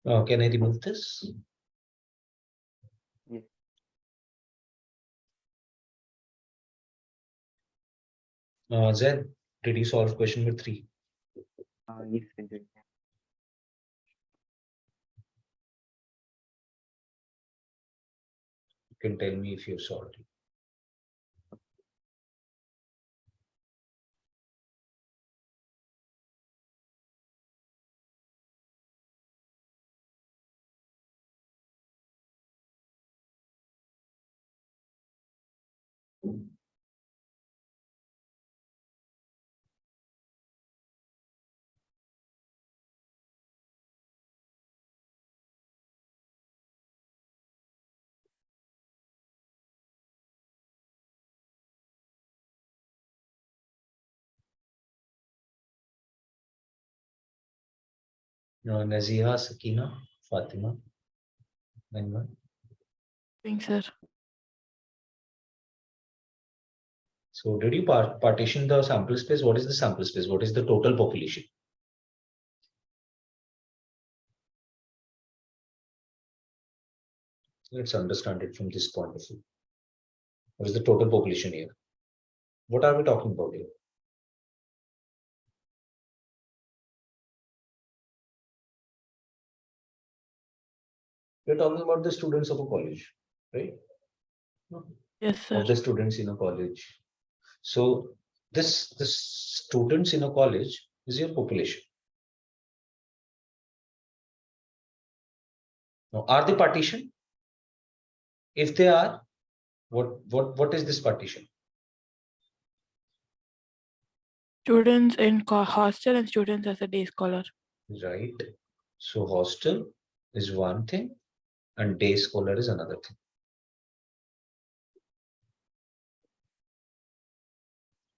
Can I remove this? Yes. Zed, did you solve question number 3? Yes, we did. You can tell me if you solved it. Naziha, Sakina, Fatima, anyone? Thanks, sir. So did you partition the sample space? What is the sample space? What is the total population? Let's understand it from this point of view. What is the total population here? What are we talking about here? We're talking about the students of a college, right? Yes, sir. Of the students in a college. So this students in a college is your population. Now, are they partitioned? If they are, what is this partition? Students in hostel and students as a day scholar. Right. So hostel is one thing and day scholar is another thing.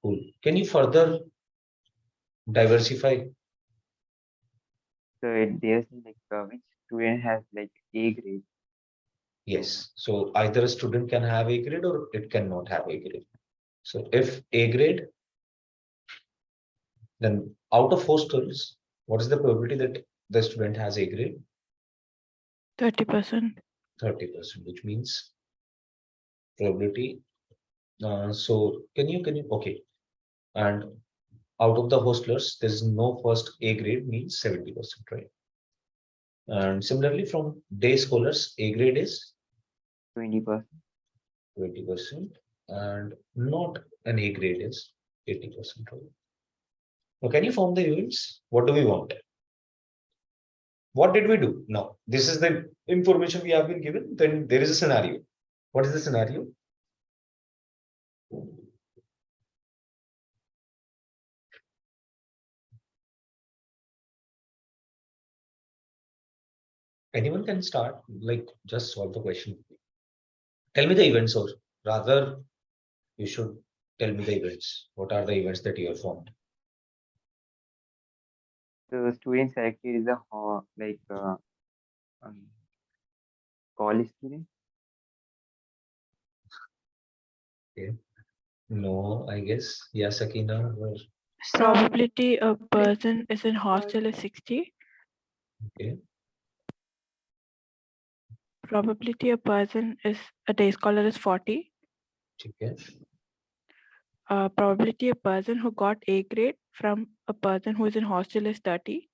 Cool. Can you further Diversify. So it there's like which student has like A grade. Yes. So either a student can have A grade or it cannot have A grade. So if A grade, then out of hostels, what is the probability that the student has A grade? 30%. 30%, which means probability. So can you okay? And out of the hostlers, there is no first A grade means 70%, right? And similarly, from day scholars, A grade is 20%. 20%, and not an A grade is 80%, right? Now, can you form the events? What do we want? What did we do? Now, this is the information we have been given. Then there is a scenario. What is the scenario? Anyone can start, like just solve the question. Tell me the events, or rather, you should tell me the events. What are the events that you have formed? So student selected is a college student. Okay. No, I guess. Yeah, Sakina. Probability a person is in hostel is 60. Okay. Probability a person is a day scholar is 40. Okay. Probability a person who got A grade from a person who is in hostel is 30.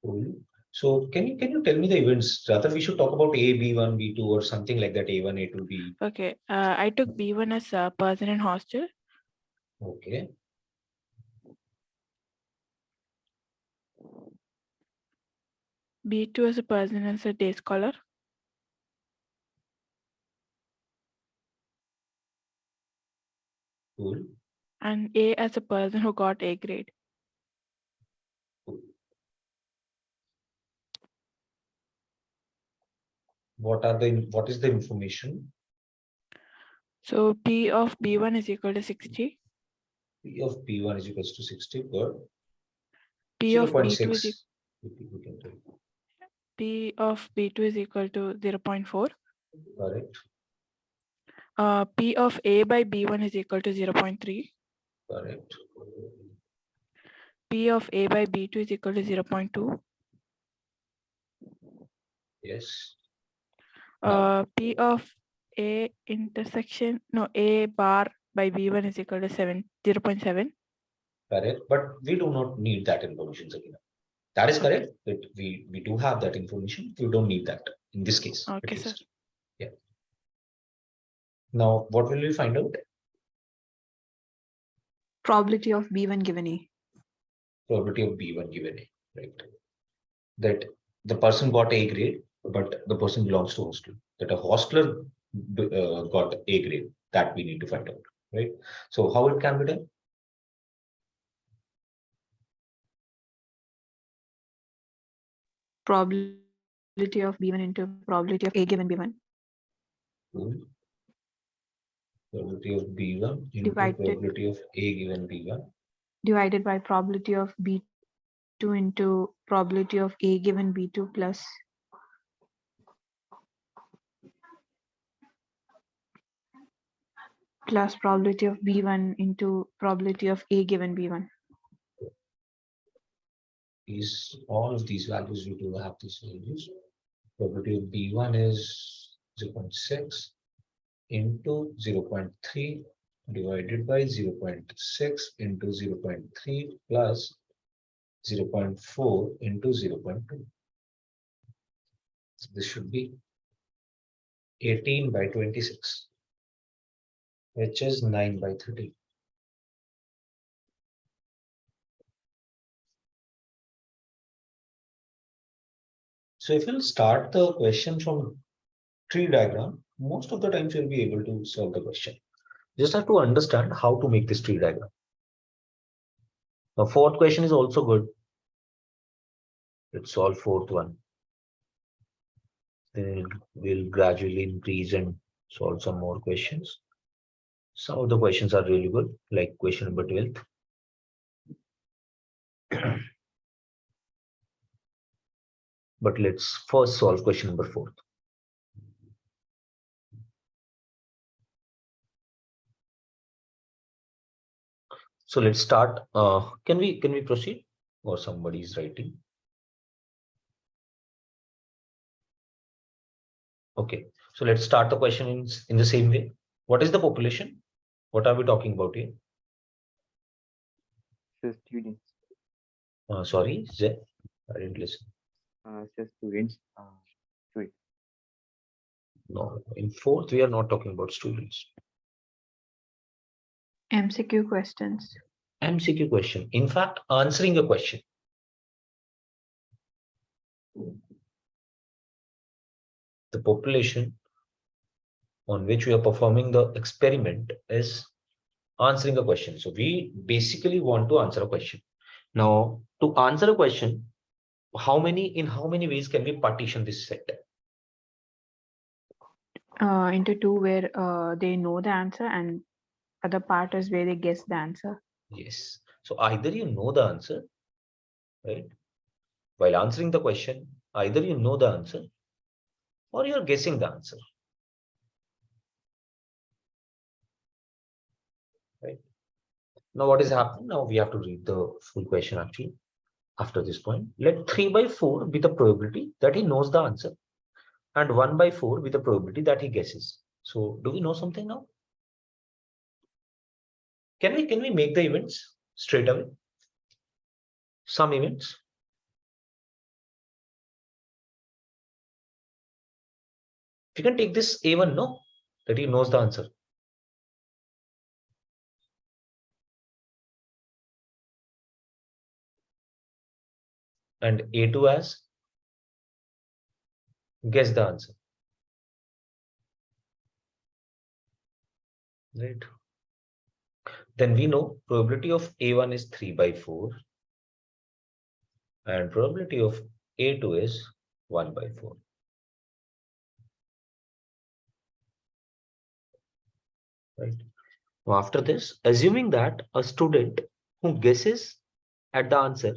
Cool. So can you tell me the events? Rather, we should talk about A, B1, B2, or something like that. A1, A2, B. Okay. I took B1 as a person in hostel. Okay. B2 as a person as a day scholar. Cool. And A as a person who got A grade. Cool. What is the information? So P of B1 is equal to 60. P of B1 is equals to 60 per P of B2 is 0.6. P of B2 is equal to 0.4. Correct. P of A by B1 is equal to 0.3. Correct. P of A by B2 is equal to 0.2. Yes. Now, P of A intersection, no, A bar by B1 is equal to 0.7. correct. But we do not need that information, Sakina. That is correct. But we do have that information. We don't need that in this case, at Okay, sir. least. Yeah. Now, what will we find out? Probability of B1 given A. Probability of B1 given A, right? That the person got A grade, but the person belongs to hostel. That a hostler got A grade. That we need to find out, right? So how it can be done? Probability of B1 into probability of A given B1 Probability of B1 into Divided. probability of A given B1 divided by probability of B2 into probability of A given B2 plus probability of B1 into probability of A given B1. is all of these values. We do have these values. Probability of B1 is 0.6 into 0.3 divided by 0.6 into 0.3 plus 0.4 into 0.2. So this should be 18 by 26, which is 9 by 30. So if you'll start the question from tree diagram, most of the times you'll be able to solve the question. You just have to understand how to make this tree diagram. The fourth question is also good. Let's solve fourth one. Then we'll gradually increase and solve some more questions. Some of the questions are really good, like question number 12. But let's first solve question number 4. So let's start. Can we proceed, or somebody is writing? Okay, so let's start the question in the same way. What is the population? What are we talking about here? So students. Sorry, Zed, I didn't listen. So students. No, in 4th we are not talking about students. MCQ questions. MCQ question. In fact, answering a question. The population on which we are performing the experiment is answering a question. So we basically want to answer a question. Now, to answer a question, in how many ways can we partition this set? Into 2 where they know the answer and other part is where they guess the answer. Yes. So either you know the answer, right? While answering the question, either you know the answer or you're guessing the answer. Right? Now what is happening? Now we have to read the full question actually. After this point, let 3/4 be the probability that he knows the answer and 1/4 be the probability that he guesses. So do we know something now? Can we make the events straight away? Some events. You can take this A1, no, that he knows the answer. And A2 as guess the answer. Right. Then we know probability of A1 is 3/4 and probability of A2 is 1/4. Right. Now after this, assuming that a student who guesses at the answer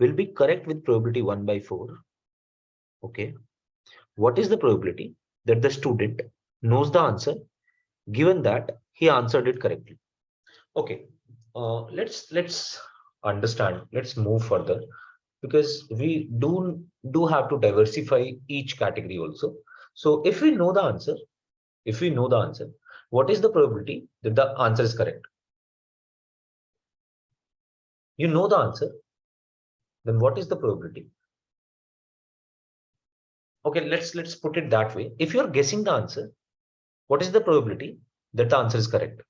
will be correct with probability 1/4. Okay. What is the probability that the student knows the answer given that he answered it correctly? Okay. Let's understand. Let's move further because we do have to diversify each category also. So if we know the answer, what is the probability that the answer is correct? You know the answer, then what is the probability? Okay, let's put it that way. If you're guessing the answer, what is the probability that the answer is correct?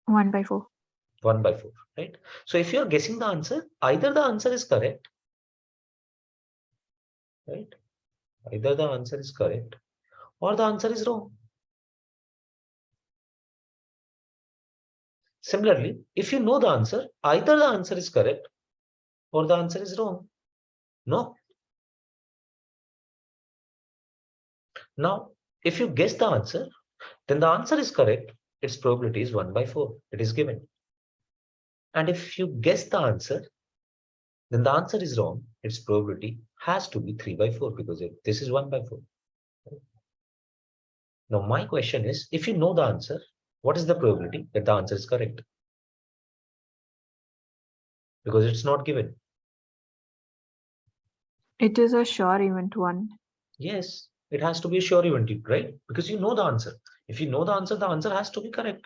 1/4. 1/4, right? So if you're guessing the answer, either the answer is correct, right? Either the answer is correct or the answer is wrong. Similarly, if you know the answer, either the answer is correct or the answer is wrong. No. Now, if you guess the answer, then the answer is correct. Its probability is 1/4. It is given. And if you guess the answer, then the answer is wrong. Its probability has to be 3/4 because this is 1/4. Now, my question is, if you know the answer, what is the probability that the answer is correct? Because it's not given. It is a sure event 1. Yes, it has to be a sure event, right? Because you know the answer. If you know the answer has to be correct.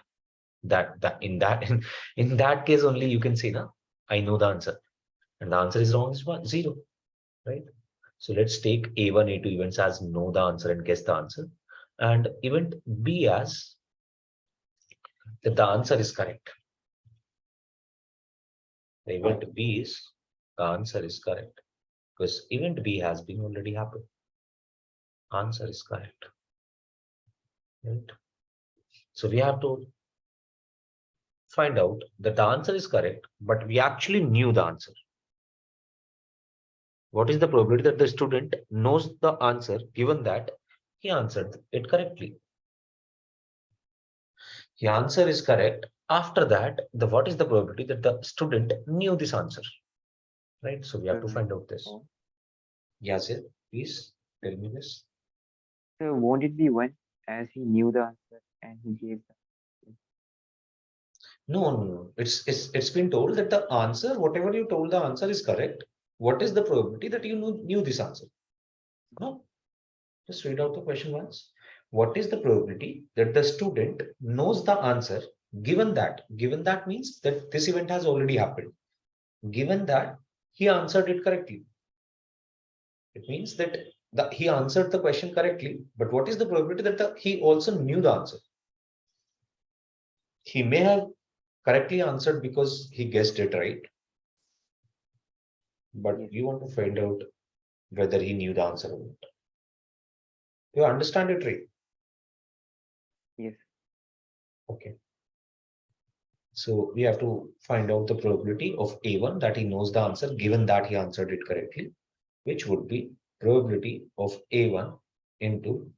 In that case only you can say, "Na, I know the answer," and the answer is wrong is 0, right? So let's take A1, A2 events as know the answer and guess the answer, and event B as that the answer is correct. The event B is the answer is correct because event B has been already happened. Answer is correct, right? So we have to find out that the answer is correct, but we actually knew the answer. What is the probability that the student knows the answer given that he answered it correctly? The answer is correct. After that, what is the probability that the student knew this answer? Right. So we have to find out this. Yasir, please tell me this. So won't it be 1 as he knew the answer and he gave the No. It's been told that the answer, whatever you told the answer is correct. What is the probability that you knew this answer? No. Just read out the question once. What is the probability that the student knows the answer given that means that this event has already happened, given that he answered it correctly? It means that he answered the question correctly, but what is the probability that he also knew the answer? He may have correctly answered because he guessed it right, but Yes. you want to find out whether he knew the answer or not. You understand it right? Yes. Okay. So we have to find out the probability of A1 that he knows the answer given that he answered it correctly, which would be probability of A1 into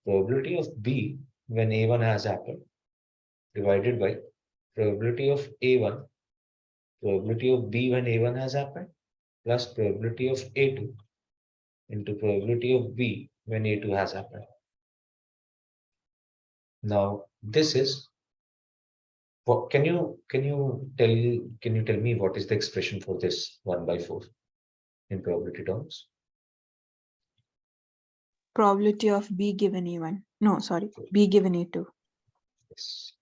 probability of B when A1 has happened divided by probability of A1, probability of B when A1 has happened, plus probability of A2 into probability of B when A2 has happened. Now this is what can you tell me what is the expression for this 1/4 in probability terms? Probability of B given A1. No, sorry, B given A2. Yes.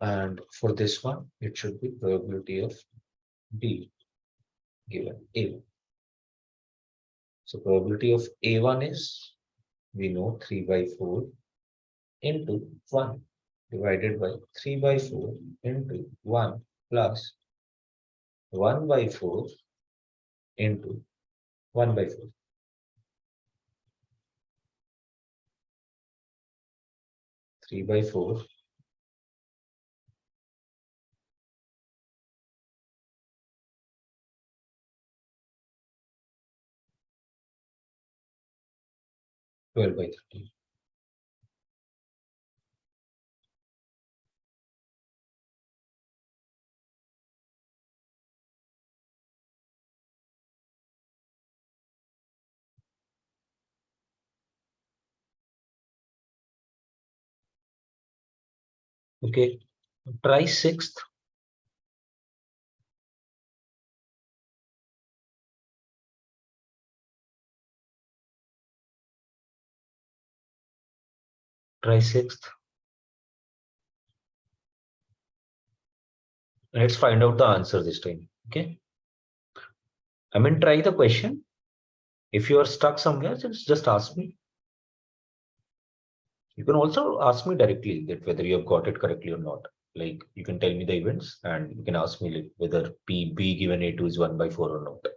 And for this one, it should be probability of B given A1. So probability of A1 is, we know 3/4 into 1 divided by 3/4 into 1 plus 1/4 into 1/4. 3/4 12/13. Okay, try sixth. Try sixth. Let's find out the answer this time. Okay. I mean, try the question. If you are stuck somewhere, just ask me. You can also ask me directly that whether you have got it correctly or not. Like you can tell me the events and you can ask me like whether B given A2 is 1/4 or not.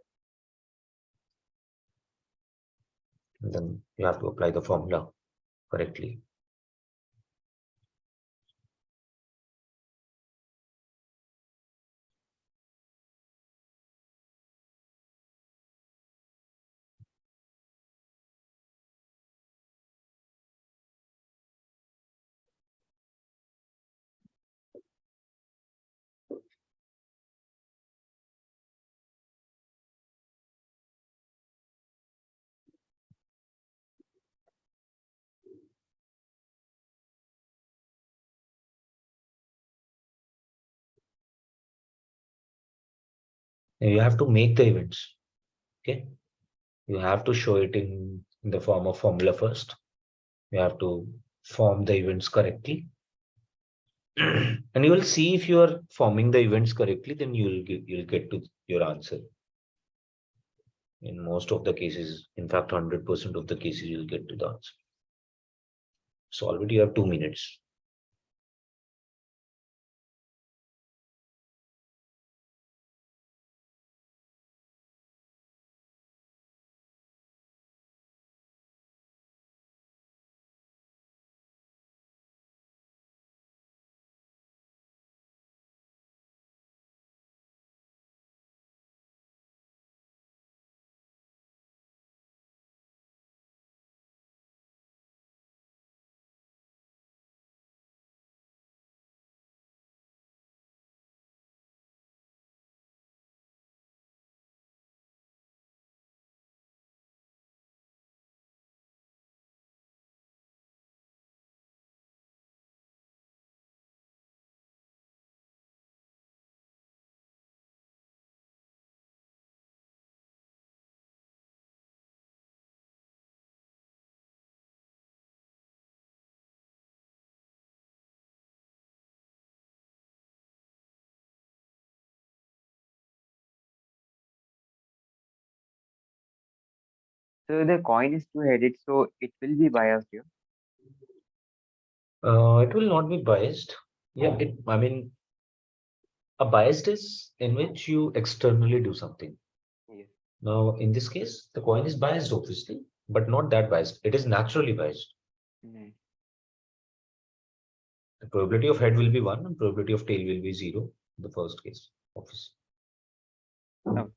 And then you have to apply the formula correctly. And you have to make the events. Okay. You have to show it in the form of formula first. You have to form the events correctly. And you will see if you are forming the events correctly, then you'll get to your answer. In most of the cases, in fact, 100% of the cases, you'll get to the answer. So already you have 2 minutes. So the coin is two-headed, so it will be biased here. It will not be biased. Yeah, I mean, a biased is in which you externally do something. Yes. Now, in this case, the coin is biased, obviously, but not that biased. It is naturally biased. Nice. The probability of head will be 1 and probability of tail will be 0 in the first case, obviously. Oh.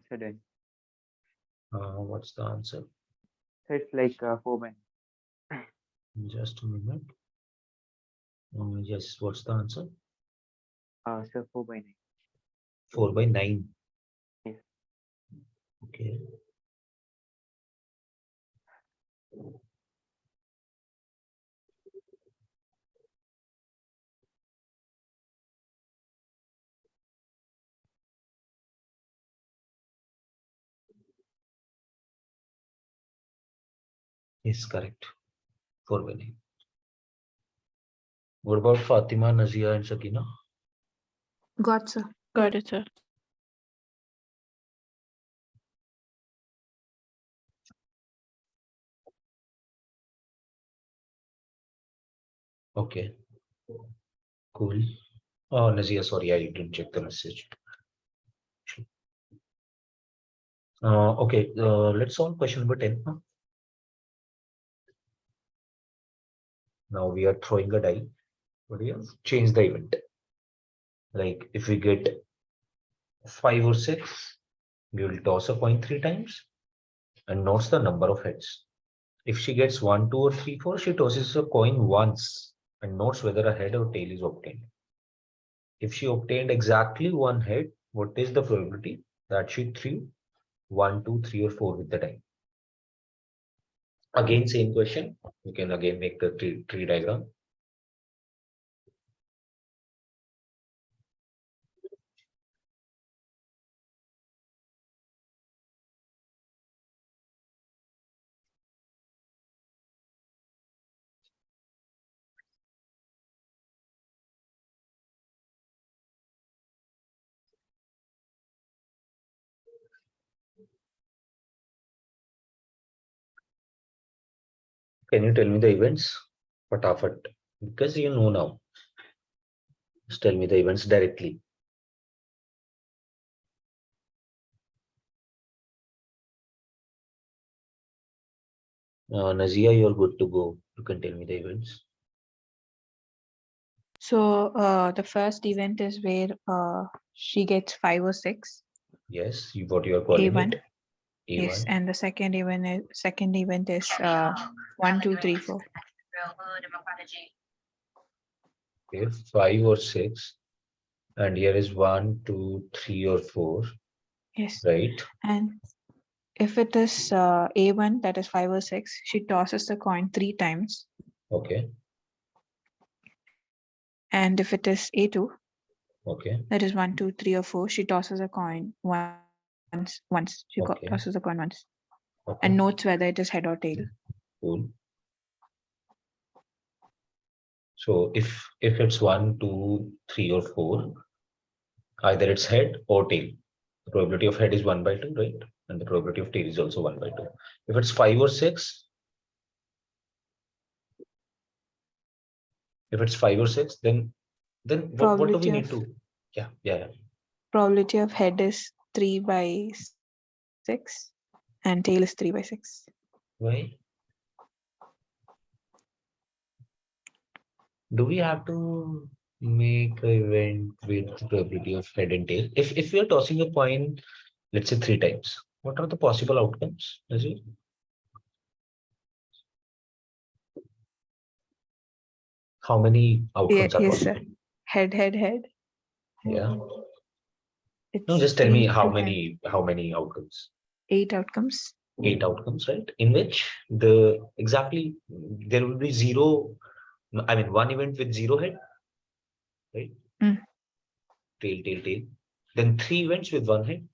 So then, What's the answer? so it's like 4 by 9. Just a minute. Yes, what's the answer? So 4 by 9. 4 by 9. Yes. Okay. Yes, correct. 4 by 9. What about Fatima, Nazia, and Sakina? Got, sir. Got it, sir. Okay. Cool. Oh, Nazia, sorry, I didn't check the message. Okay, let's solve question number 10. Now we are throwing a die. What do you have? Change the event. Like if we get 5 or 6, we will toss a coin 3 times and notes the number of heads. If she gets 1, 2, or 3, 4, she tosses a coin once and notes whether a head or tail is obtained. If she obtained exactly one head, what is the probability that she threw 1, 2, 3, or 4 with the die? Again, same question. You can again make the tree diagram. Can you tell me the events? Fatafat. Because you know now. Just tell me the events directly. Nazia, you're good to go. You can tell me the events. So the first event is where she gets 5 or 6. Yes, you what you are calling A1. it. Yes, A1. and the second event is 1, 2, 3, 4. Okay, 5 or 6. And here is 1, 2, 3, or 4. Yes. Right. And if it is A1, that is 5 or 6, she tosses the coin 3 times. Okay. And if it is A2, Okay. that is 1, 2, 3, or 4, she tosses a coin once. She Okay. tosses the coin once. Okay. And notes whether it is head or tail. Cool. So if it's 1, 2, 3, or 4, either it's head or tail. The probability of head is 1 by 2, right? And the probability of tail is also 1 by 2. If it's 5 or 6, if it's 5 or 6, then what do we Probability need of to? Yeah. probability of head is 3 by 6 and tail is 3 by 6. Why? Do we have to make an event with the probability of head and tail? If we are tossing a coin, let's say 3 times, what are the possible outcomes? Is it? How many outcomes are Yes, sir. possible? Head. Yeah. It's No, just tell me 8 how to 10. many outcomes? 8 outcomes. 8 outcomes, right? In which there will be zero. I mean, one event with 0 head, right? Mm. Tail. Then 3 events with 1 head.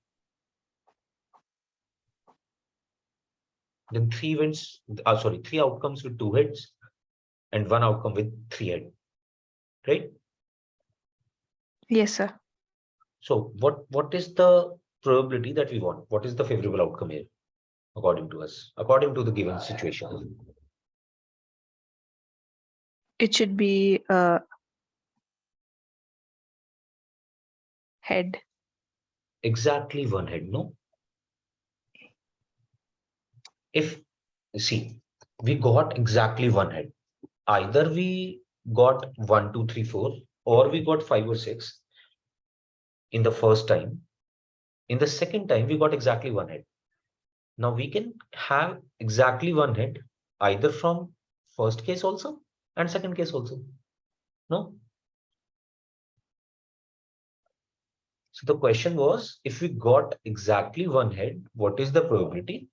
Then 3 events, 3 outcomes with 2 heads, and 1 outcome with 3 head, right? Yes, sir. So what is the probability that we want? What is the favorable outcome here, according to us, according to the given situation? It should be head. Exactly 1 head, no? If see, we got exactly 1 head. Either we got 1, 2, 3, 4, or we got 5 or 6 in the first time. In the second time, we got exactly 1 head. Now we can have exactly 1 head either from first case also and second case also. No? So the question was, if we got exactly 1 head, what is the probability?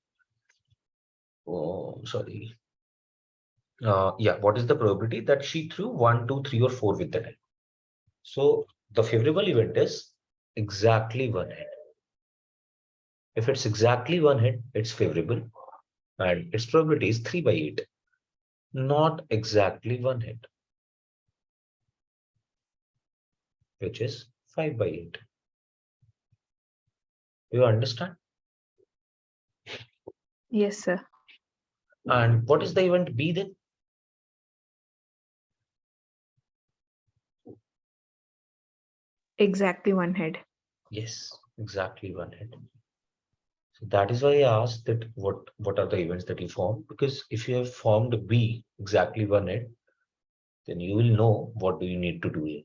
Oh, sorry. What is the probability that she threw 1, 2, 3, or 4 with the head? So the favorable event is exactly 1 head. If it's exactly 1 head, it's favorable, and its probability is 3 by 8, not exactly 1 head, which is 5 by 8. Do you understand? Yes, sir. And what is the event B then? Exactly 1 head. Yes, exactly 1 head. So that is why I asked that what are the events that you formed? Because if you have formed B exactly 1 head, then you will know what do you need to do here.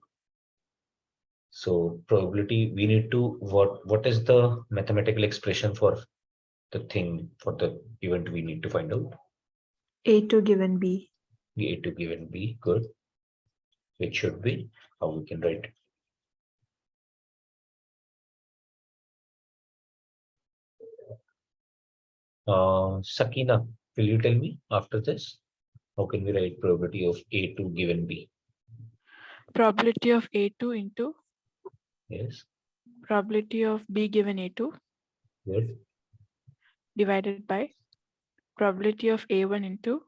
So probability, we need to what is the mathematical expression for the thing, for the event we need to find out? A2 given B. The A2 given B, good. Which should be how we can write it. Sakina, will you tell me after this, how can we write probability of A2 given B? Probability of A2 into Yes, probability of B given A2 good. divided by probability of A1 into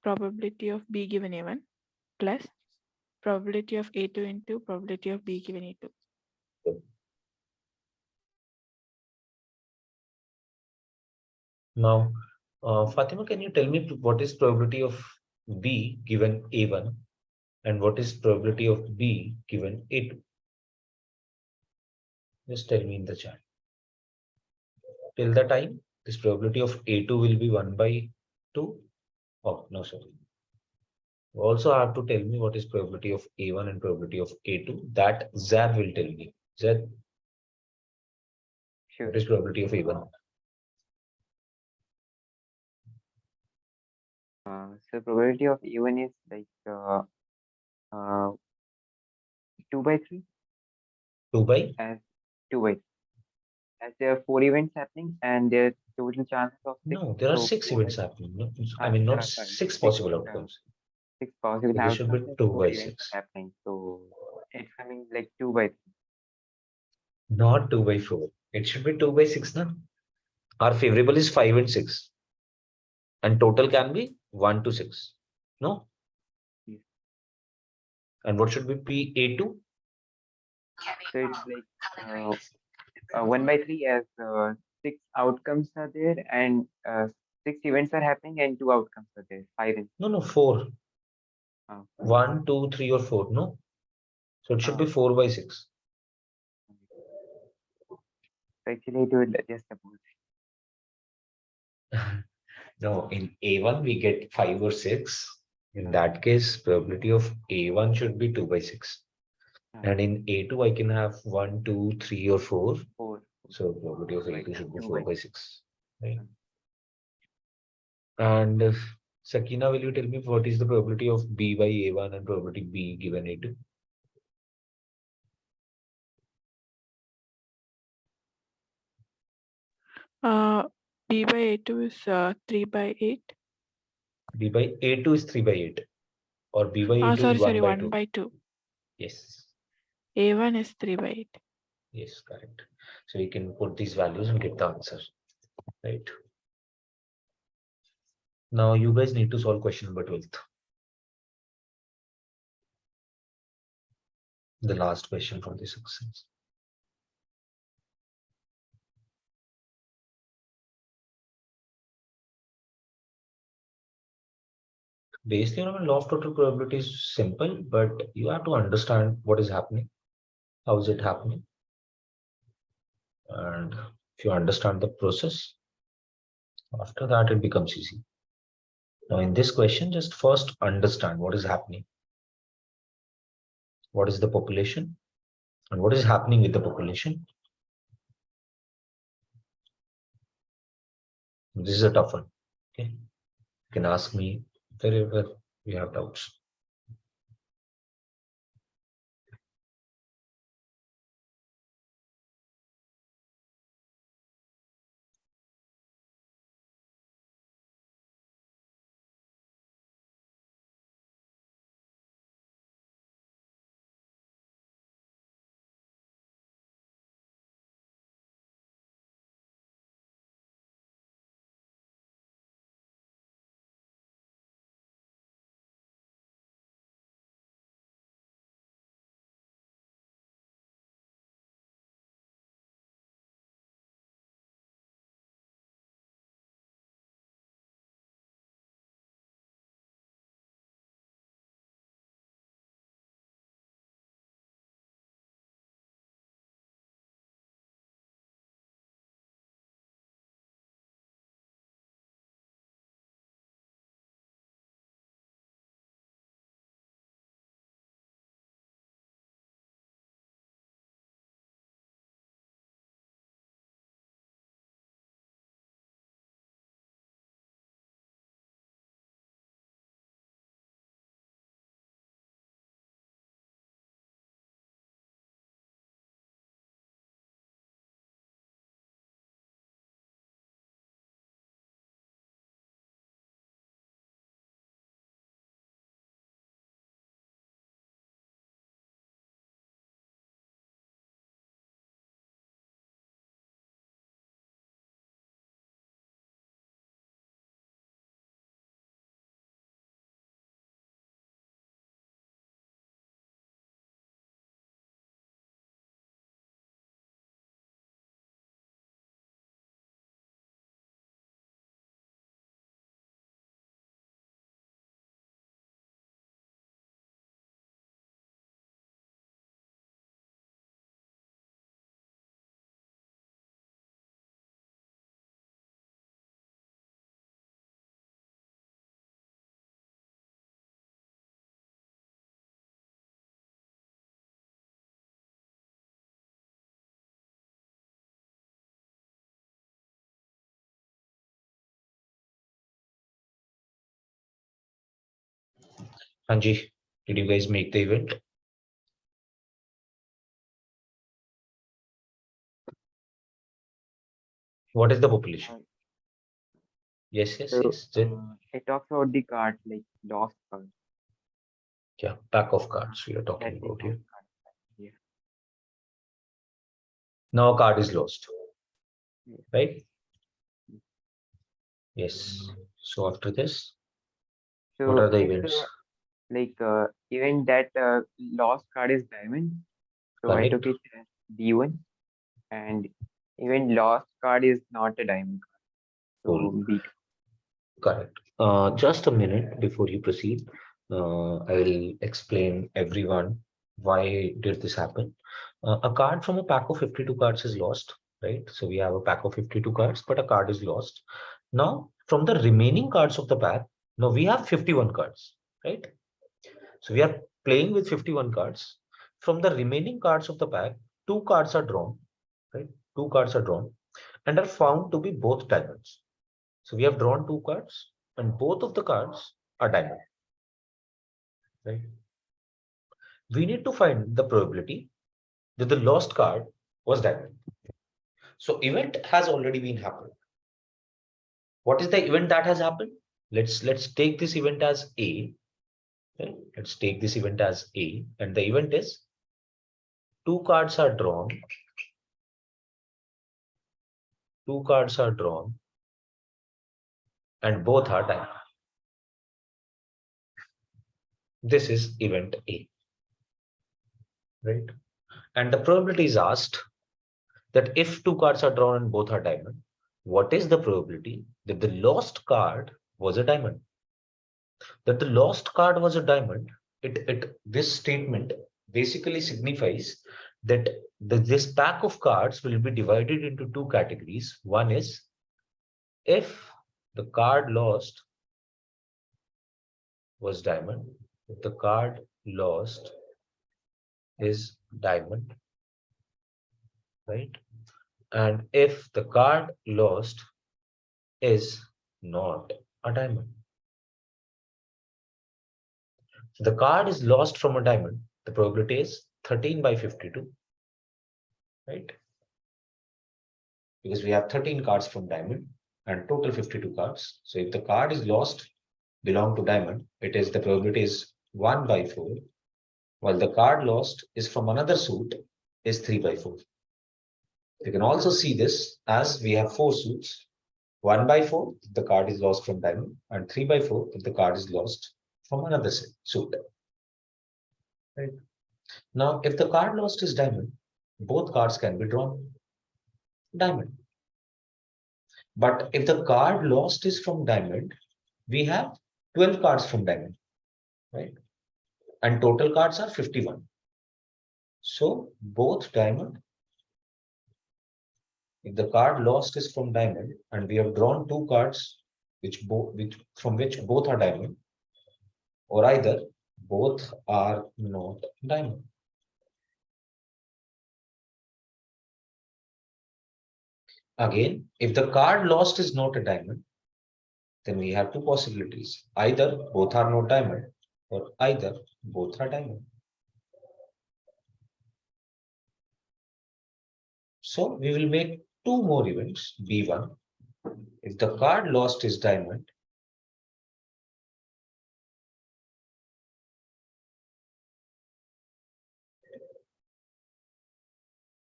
probability of B given A1 plus probability of A2 into probability of B given A2. Now, Fatima, can you tell me what is probability of B given A1 and what is probability of B given A2? Just tell me in the chat. Till the time, this probability of A2 will be 1 by 2. Oh, no, sorry. You also have to tell me what is probability of A1 and probability of A2. That Zab will tell me. Zab, Sure. what is probability of A1? So probability of even is like 2 by 3 2 by? as 2 by 3. As there are 4 events happening and their total chances of 6. No, there are So 6 4 by events happening. No, I Ah, mean, not sorry, 6 6, possible outcomes. 6 possible So this should be outcomes and 2 4 by events 6. are happening. So it's coming like 2 by 3. Not 2 by 4. It should be 2 by 6 now. Our favorable is 5 and 6. And total can be 1 to 6. No? Yes. And what should be P A2? So it's like 1 by 3 as 6 outcomes are there and 6 events are happening and 2 outcomes are there. 5 and No, 4. uh, 1, 2, 3, or 4. No. So it should be 4 by 6. actually it will just suppose. No, in A1 we get 5 or 6. In that case, probability of A1 should be 2 by 6. And in A2 I can have 1, 2, 3, or 4. 4. So probability of Right. A2 should be 2 4 by by 6. Right. And Sakina, will you tell me what is the probability of B by A1 and probability B given A2? B by A2 is 3 by 8. B by A2 is 3 by 8. Or B by A2 is 1 Sorry, by 1 2. by 2. Yes. A1 is 3 by 8. Yes, correct. So you can put these values and get the answer. Right. Now you guys need to solve question number 12. The last question from this exercise. Bayes theorem and law of total probability is simple, but you have to understand what is happening. How is it happening? And if you understand the process, after that it becomes easy. Now in this question, just first understand what is happening. What is the population? And what is happening with the population? This is a tough one. Okay. You can ask me wherever you have doubts. Anji, did you guys make the event? What is the population? Yes. Then, It talks about the cards, like lost cards. yeah, pack of cards we are talking That's about the here. card. Yeah. Now a card is lost, Yes. right? Yes. So after this, So what are the if, events? even that lost card is diamond, so I Correct. took it as D1, and even lost card is not a diamond card. So Cool. B2. Correct. Just a minute before you proceed. I will explain everyone why did this happen. A card from a pack of 52 cards is lost, right? So we have a pack of 52 cards, but a card is lost. Now, from the remaining cards of the pack, now we have 51 cards, right? So we are playing with 51 cards. From the remaining cards of the pack, two cards are drawn, right? Two cards are drawn and are found to be both diamonds. So we have drawn two cards and both of the cards are diamond, right? We need to find the probability that the lost card was diamond. So event has already been happened. What is the event that has happened? Let's take this event as A. Okay? Let's take this event as A, and the event is two cards are drawn. Two cards are drawn, and both are diamond. This is event A, right? And the probability is asked that if two cards are drawn and both are diamond, what is the probability that the lost card was a diamond? That the lost card was a diamond, this statement basically signifies that this pack of cards will be divided into two categories. One is if the card lost was diamond, if the card lost is diamond, right? And if the card lost is not a diamond. The card is lost from a diamond. The probability is 13 by 52, right? Because we have 13 cards from diamond and total 52 cards. So if the card is lost, belong to diamond, it is the probability is 1 by 4, while the card lost is from another suit is 3 by 4. You can also see this as we have four suits. 1 by 4 if the card is lost from diamond, and 3 by 4 if the card is lost from another suit. Right. Now, if the card lost is diamond, both cards can be drawn diamond. But if the card lost is from diamond, we have 12 cards from diamond, right? And total cards are 51. So both diamond, if the card lost is from diamond and we have drawn two cards from which both are diamond, or either both are not diamond. Again, if the card lost is not a diamond, then we have two possibilities. Either both are not diamond or either both are diamond. So we will make two more events, B1. If the card lost is diamond,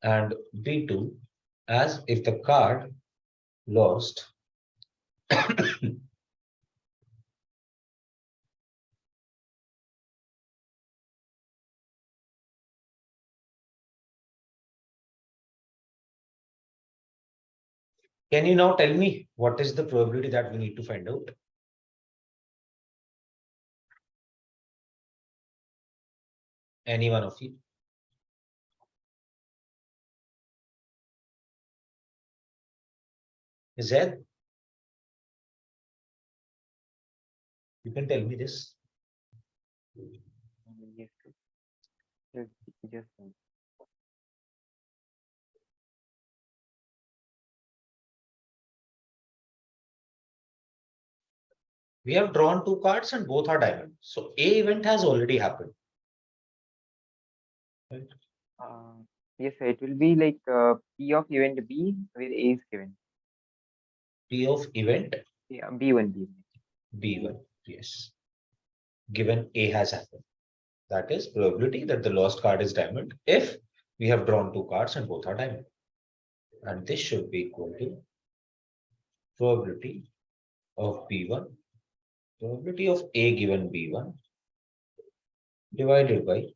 and B2 as if the card lost Can you now tell me what is the probability that we need to find out? Any one of you? Zed, you can tell me this. Yes, sir. Just We have drawn two cards and both are diamond. So A event has already happened. Right? yes, sir. It will be like P of event B where A is given. P of event Yeah, B1, B1. B1. Yes. Given A has happened. That is probability that the lost card is diamond if we have drawn two cards and both are diamond. And this should be equal to probability of B1, probability of A given B1 divided by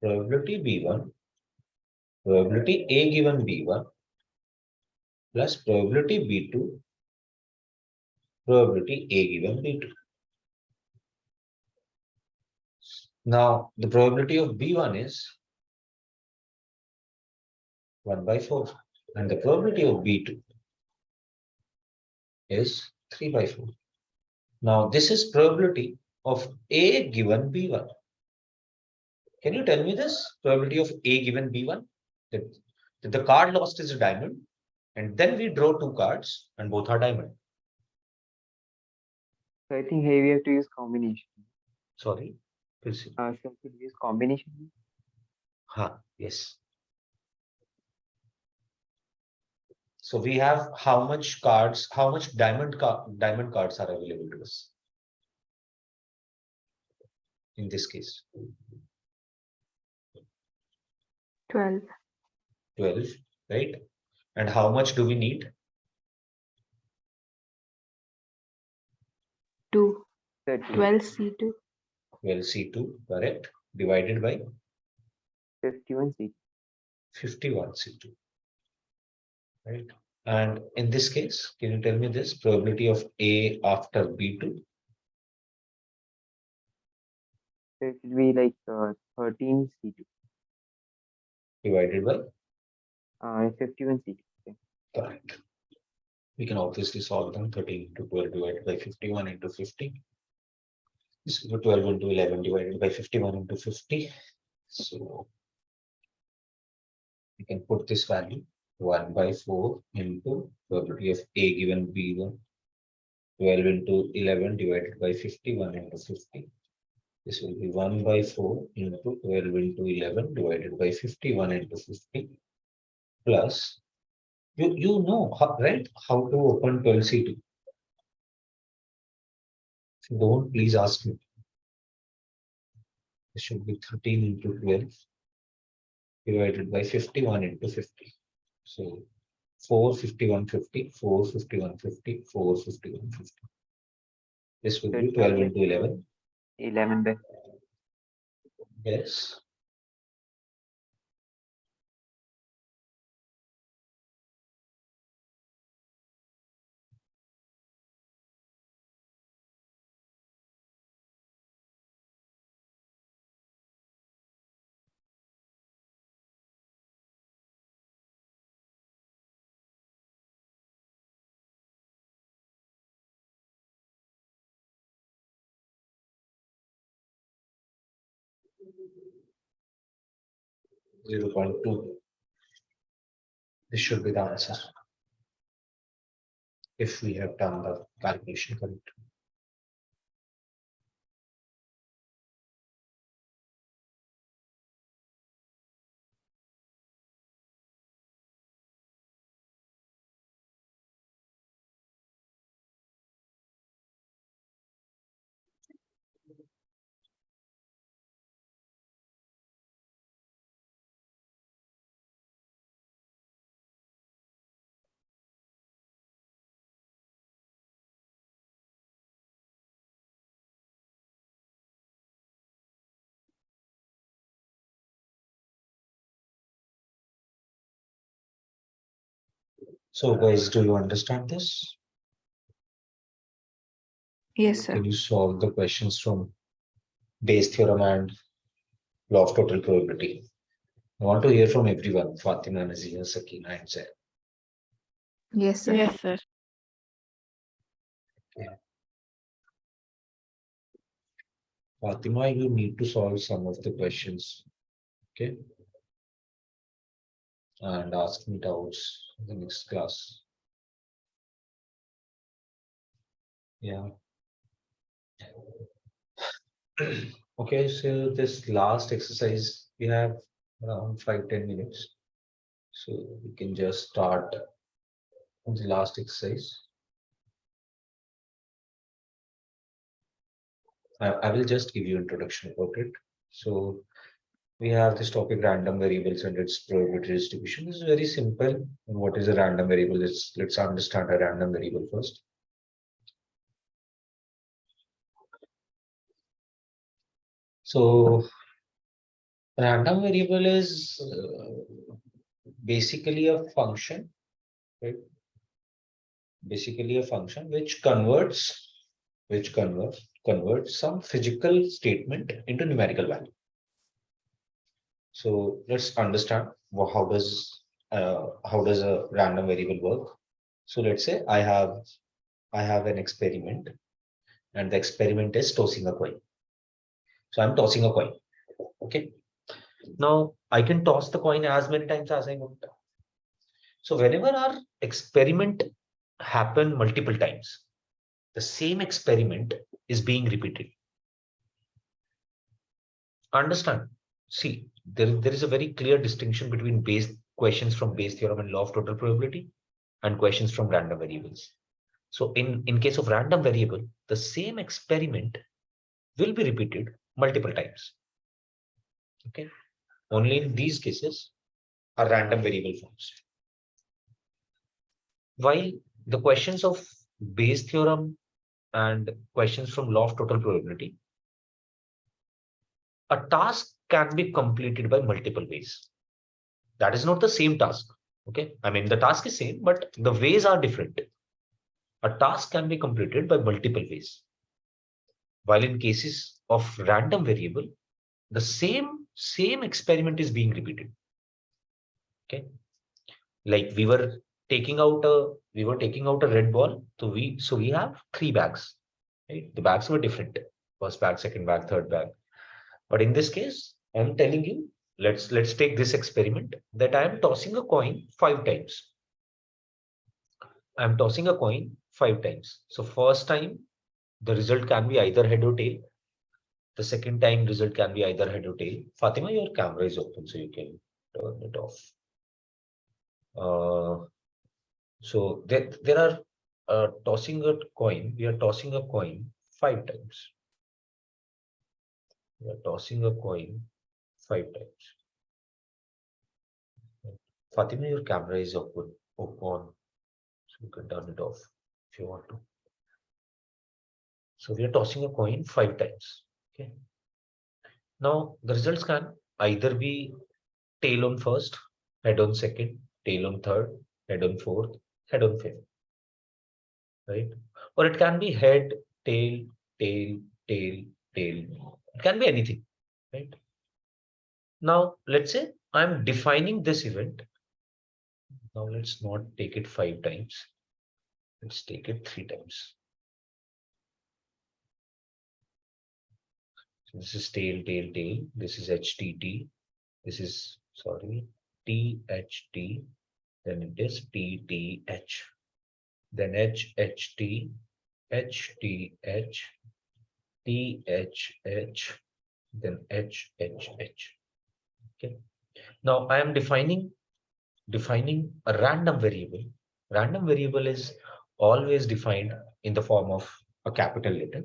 probability B1, probability A given B1 plus probability B2, probability A given B2. Now, the probability of B1 is 1 by 4, and the probability of B2 is 3 by 4. Now, this is probability of A given B1. Can you tell me this? Probability of A given B1? That the card lost is a diamond, and then we draw two cards, and both are diamond. So I think here we have to use combination. Sorry, please. So could we use combination? Yes. So we have how much cards, how much diamond cards are available to us in this case? 12. 12, right? And how much do we need? 2. 30. 12 C2. 12 C2, correct? Divided by 51 C2. 51 C2, right? And in this case, can you tell me this probability of A after B2? So it will be like 13 C2. Divided by 51 C2. Okay. correct. We can obviously solve them. 13 into 12 divided by 51 into 50. This is 12 into 11 divided by 51 into 50. So we can put this value 1 by 4 into probability of A given B1. 12 into 11 divided by 51 into 50. This will be 1 by 4 into 12 into 11 divided by 51 into 50 plus, you know, right, how to open 12C2. If you don't, please ask me. This should be 13 into 12 divided by 51 into 50. So 4, 51, 50, 4, 51, 50, 4, 51, 50. This will be 12 into 11. 11 by. Yes. Zero 0.2. This should be the answer if we have done the calculation correct. So guys, do you understand this? Yes, sir. Can you solve the questions from Bayes theorem and law of total probability? I want to hear from everyone. Fatima, Nazia, Sakina, and Zaid. Yes, sir. Yes, sir. Fatima, you need to solve some of the questions. Okay. And ask me doubts in the next class. Yeah. Okay, so this last exercise, we have around 5-10 minutes. So we can just start on the last exercise. I will just give you introduction about it. So we have this topic random variables and its probability distribution. This is very simple. And what is a random variable? Let's understand a random variable first. So random variable is basically a function, right? basically a function which converts some physical statement into numerical value. So let's understand how does a random variable work. So let's say I have an experiment, and the experiment is tossing a coin. So I'm tossing a coin. Okay. Now I can toss the coin as many times as I want. So whenever our experiment happen multiple times, the same experiment is being repeated. Understand? See, there is a very clear distinction between questions from Bayes theorem and law of total probability and questions from random variables. So in case of random variable, the same experiment will be repeated multiple times. Okay. Only in these cases are random variable forms. While the questions of Bayes theorem and questions from law of total probability, a task can be completed by multiple ways. That is not the same task. Okay. I mean, the task is same, but the ways are different. A task can be completed by multiple ways. While in cases of random variable, the same experiment is being repeated. Okay. Like we were taking out a red ball. So we have 3 bags. Right? The bags were different. First bag, second bag, third bag. But in this case, I'm telling you, let's take this experiment that I am tossing a coin 5 times. I'm tossing a coin 5 times. So first time, the result can be either head or tail. The second time result can be either head or tail. Fatima, your camera is open, so you can turn it off. So there are tossing a coin. We are tossing a coin 5 times. We are tossing a coin 5 times. Fatima, your camera is open, so you can turn it off if you want to. So we are tossing a coin 5 times. Okay. Now the results can either be tail on first, head on second, tail on third, head on fourth, head on fifth. Right? Or it can be head, tail, tail, tail, tail. It can be anything. Right? Now let's say I'm defining this event. Now let's not take it 5 times. Let's take it 3 times. So this is tail, tail, tail. This is HTT. This is, sorry, THT. Then it is TTH. Then HHT, HTH, THH, then HHH. Okay. Now I am defining a random variable. Random variable is always defined in the form of a capital letter.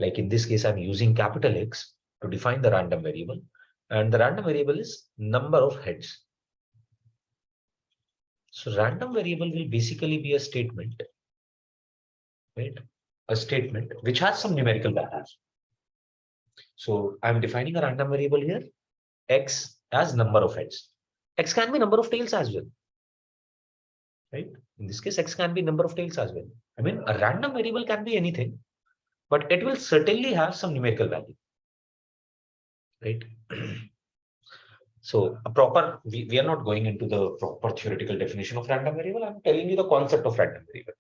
Like in this case, I'm using capital X to define the random variable, and the random variable is number of heads. So random variable will basically be a statement, right? A statement which has some numerical values. So I'm defining a random variable here, X as number of heads. X can be number of tails as well, right? In this case, X can be number of tails as well. I mean, a random variable can be anything, but it will certainly have some numerical value, right? So a proper, we are not going into the proper theoretical definition of random variable. I'm telling you the concept of random variable.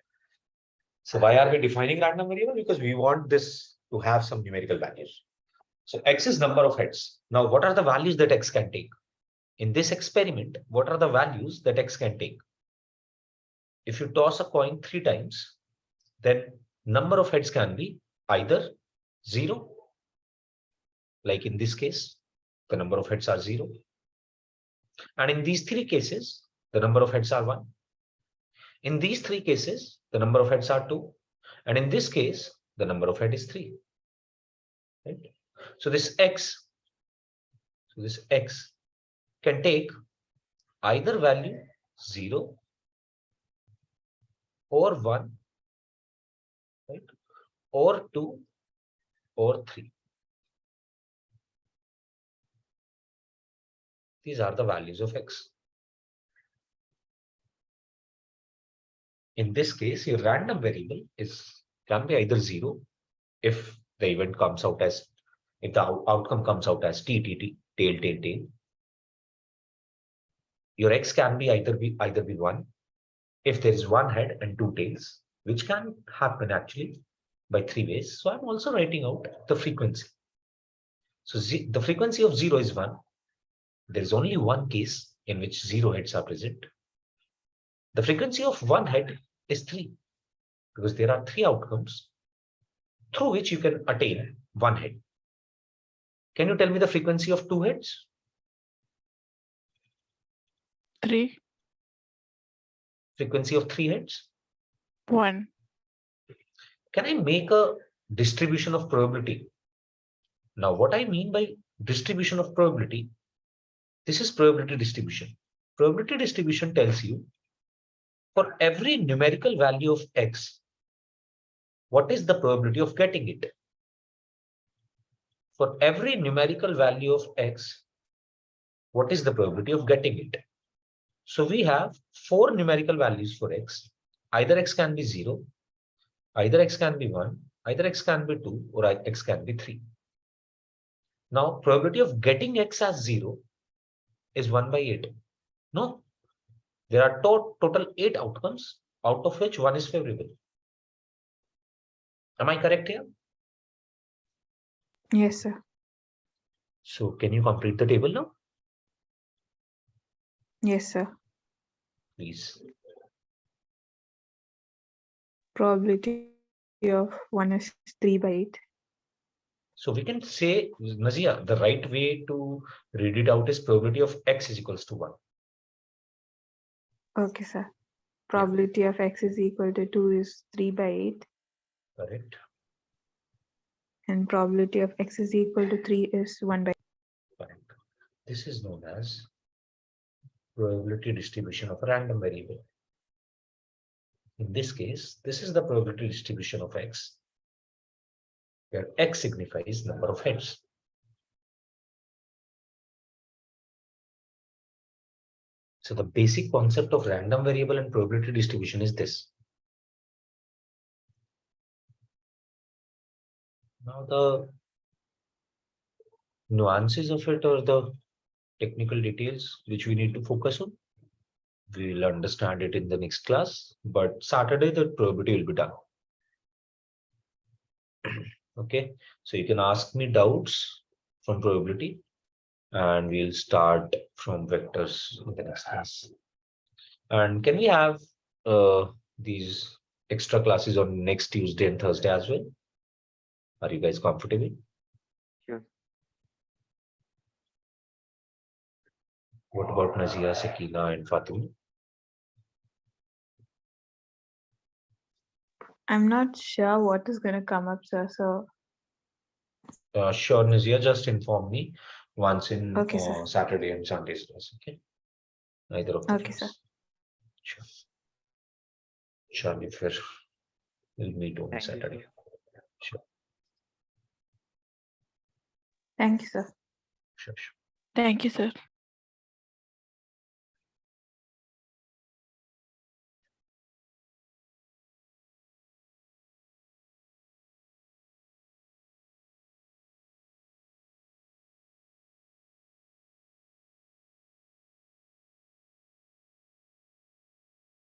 So why are we defining random variable? Because we want this to have some numerical values. So X is number of heads. Now, what are the values that X can take? In this experiment, what are the values that X can take? If you toss a coin 3 times, then number of heads can be either 0, like in this case, the number of heads are 0. And in these 3 cases, the number of heads are 1. In these 3 cases, the number of heads are 2. And in this case, the number of heads is 3. Right? So this X can take either value 0 or 1, right? Or 2 or 3. These are the values of X. In this case, your random variable can be either 0 if the event comes out as, if the outcome comes out as t, tail, tail, tail. Your x can be either be 1 if there is one head and two tails, which can happen actually by 3 ways. So I'm also writing out the frequency. So the frequency of 0 is 1. There is only one case in which 0 heads are present. The frequency of one head is 3 because there are 3 outcomes through which you can attain one head. Can you tell me the frequency of 2 heads? 3, Frequency of 3 heads? 1. Can I make a distribution of probability? Now, what I mean by distribution of probability, this is probability distribution. Probability distribution tells you for every numerical value of x, what is the probability of getting it? For every numerical value of x, what is the probability of getting it? So we have 4 numerical values for x. Either x can be 0, either x can be 1, either x can be 2, or x can be 3. Now, probability of getting x as 0 is 1 by 8. No, there are total 8 outcomes, out of which 1 is favorable. Am I correct here? Yes, sir. So can you complete the table now? Yes, sir. Please. Probability of 1 is 3 by 8. So we can say, Nazia, the right way to read it out is probability of x is equals to 1. Okay, sir. Probability of x is equal to 2 is 3 by 8. Correct. And probability of x is equal to 3 is 1 by 8. Correct. This is known as probability distribution of a random variable. In this case, this is the probability distribution of x, where x signifies number of heads. So the basic concept of random variable and probability distribution is this. Now the nuances of it or the technical details which we need to focus on, we'll understand it in the next class, but Saturday the probability will be done. Okay, so you can ask me doubts from probability and we'll start from vectors in the next class. And can we have these extra classes on next Tuesday and Thursday as well? Are you guys comfortable? Sure. What about Nazia, Sakina, and Fatima? I'm not sure what is going to come up, sir. So, Sure, Nazia, just inform me once in okay, sir. Saturday and Sunday's class. Okay, neither of the Okay, class. sir. Sure. Charlie, fair. We'll meet on Thank you, Saturday. sir. Sure. Thank you, sir. Sure. Thank you, sir.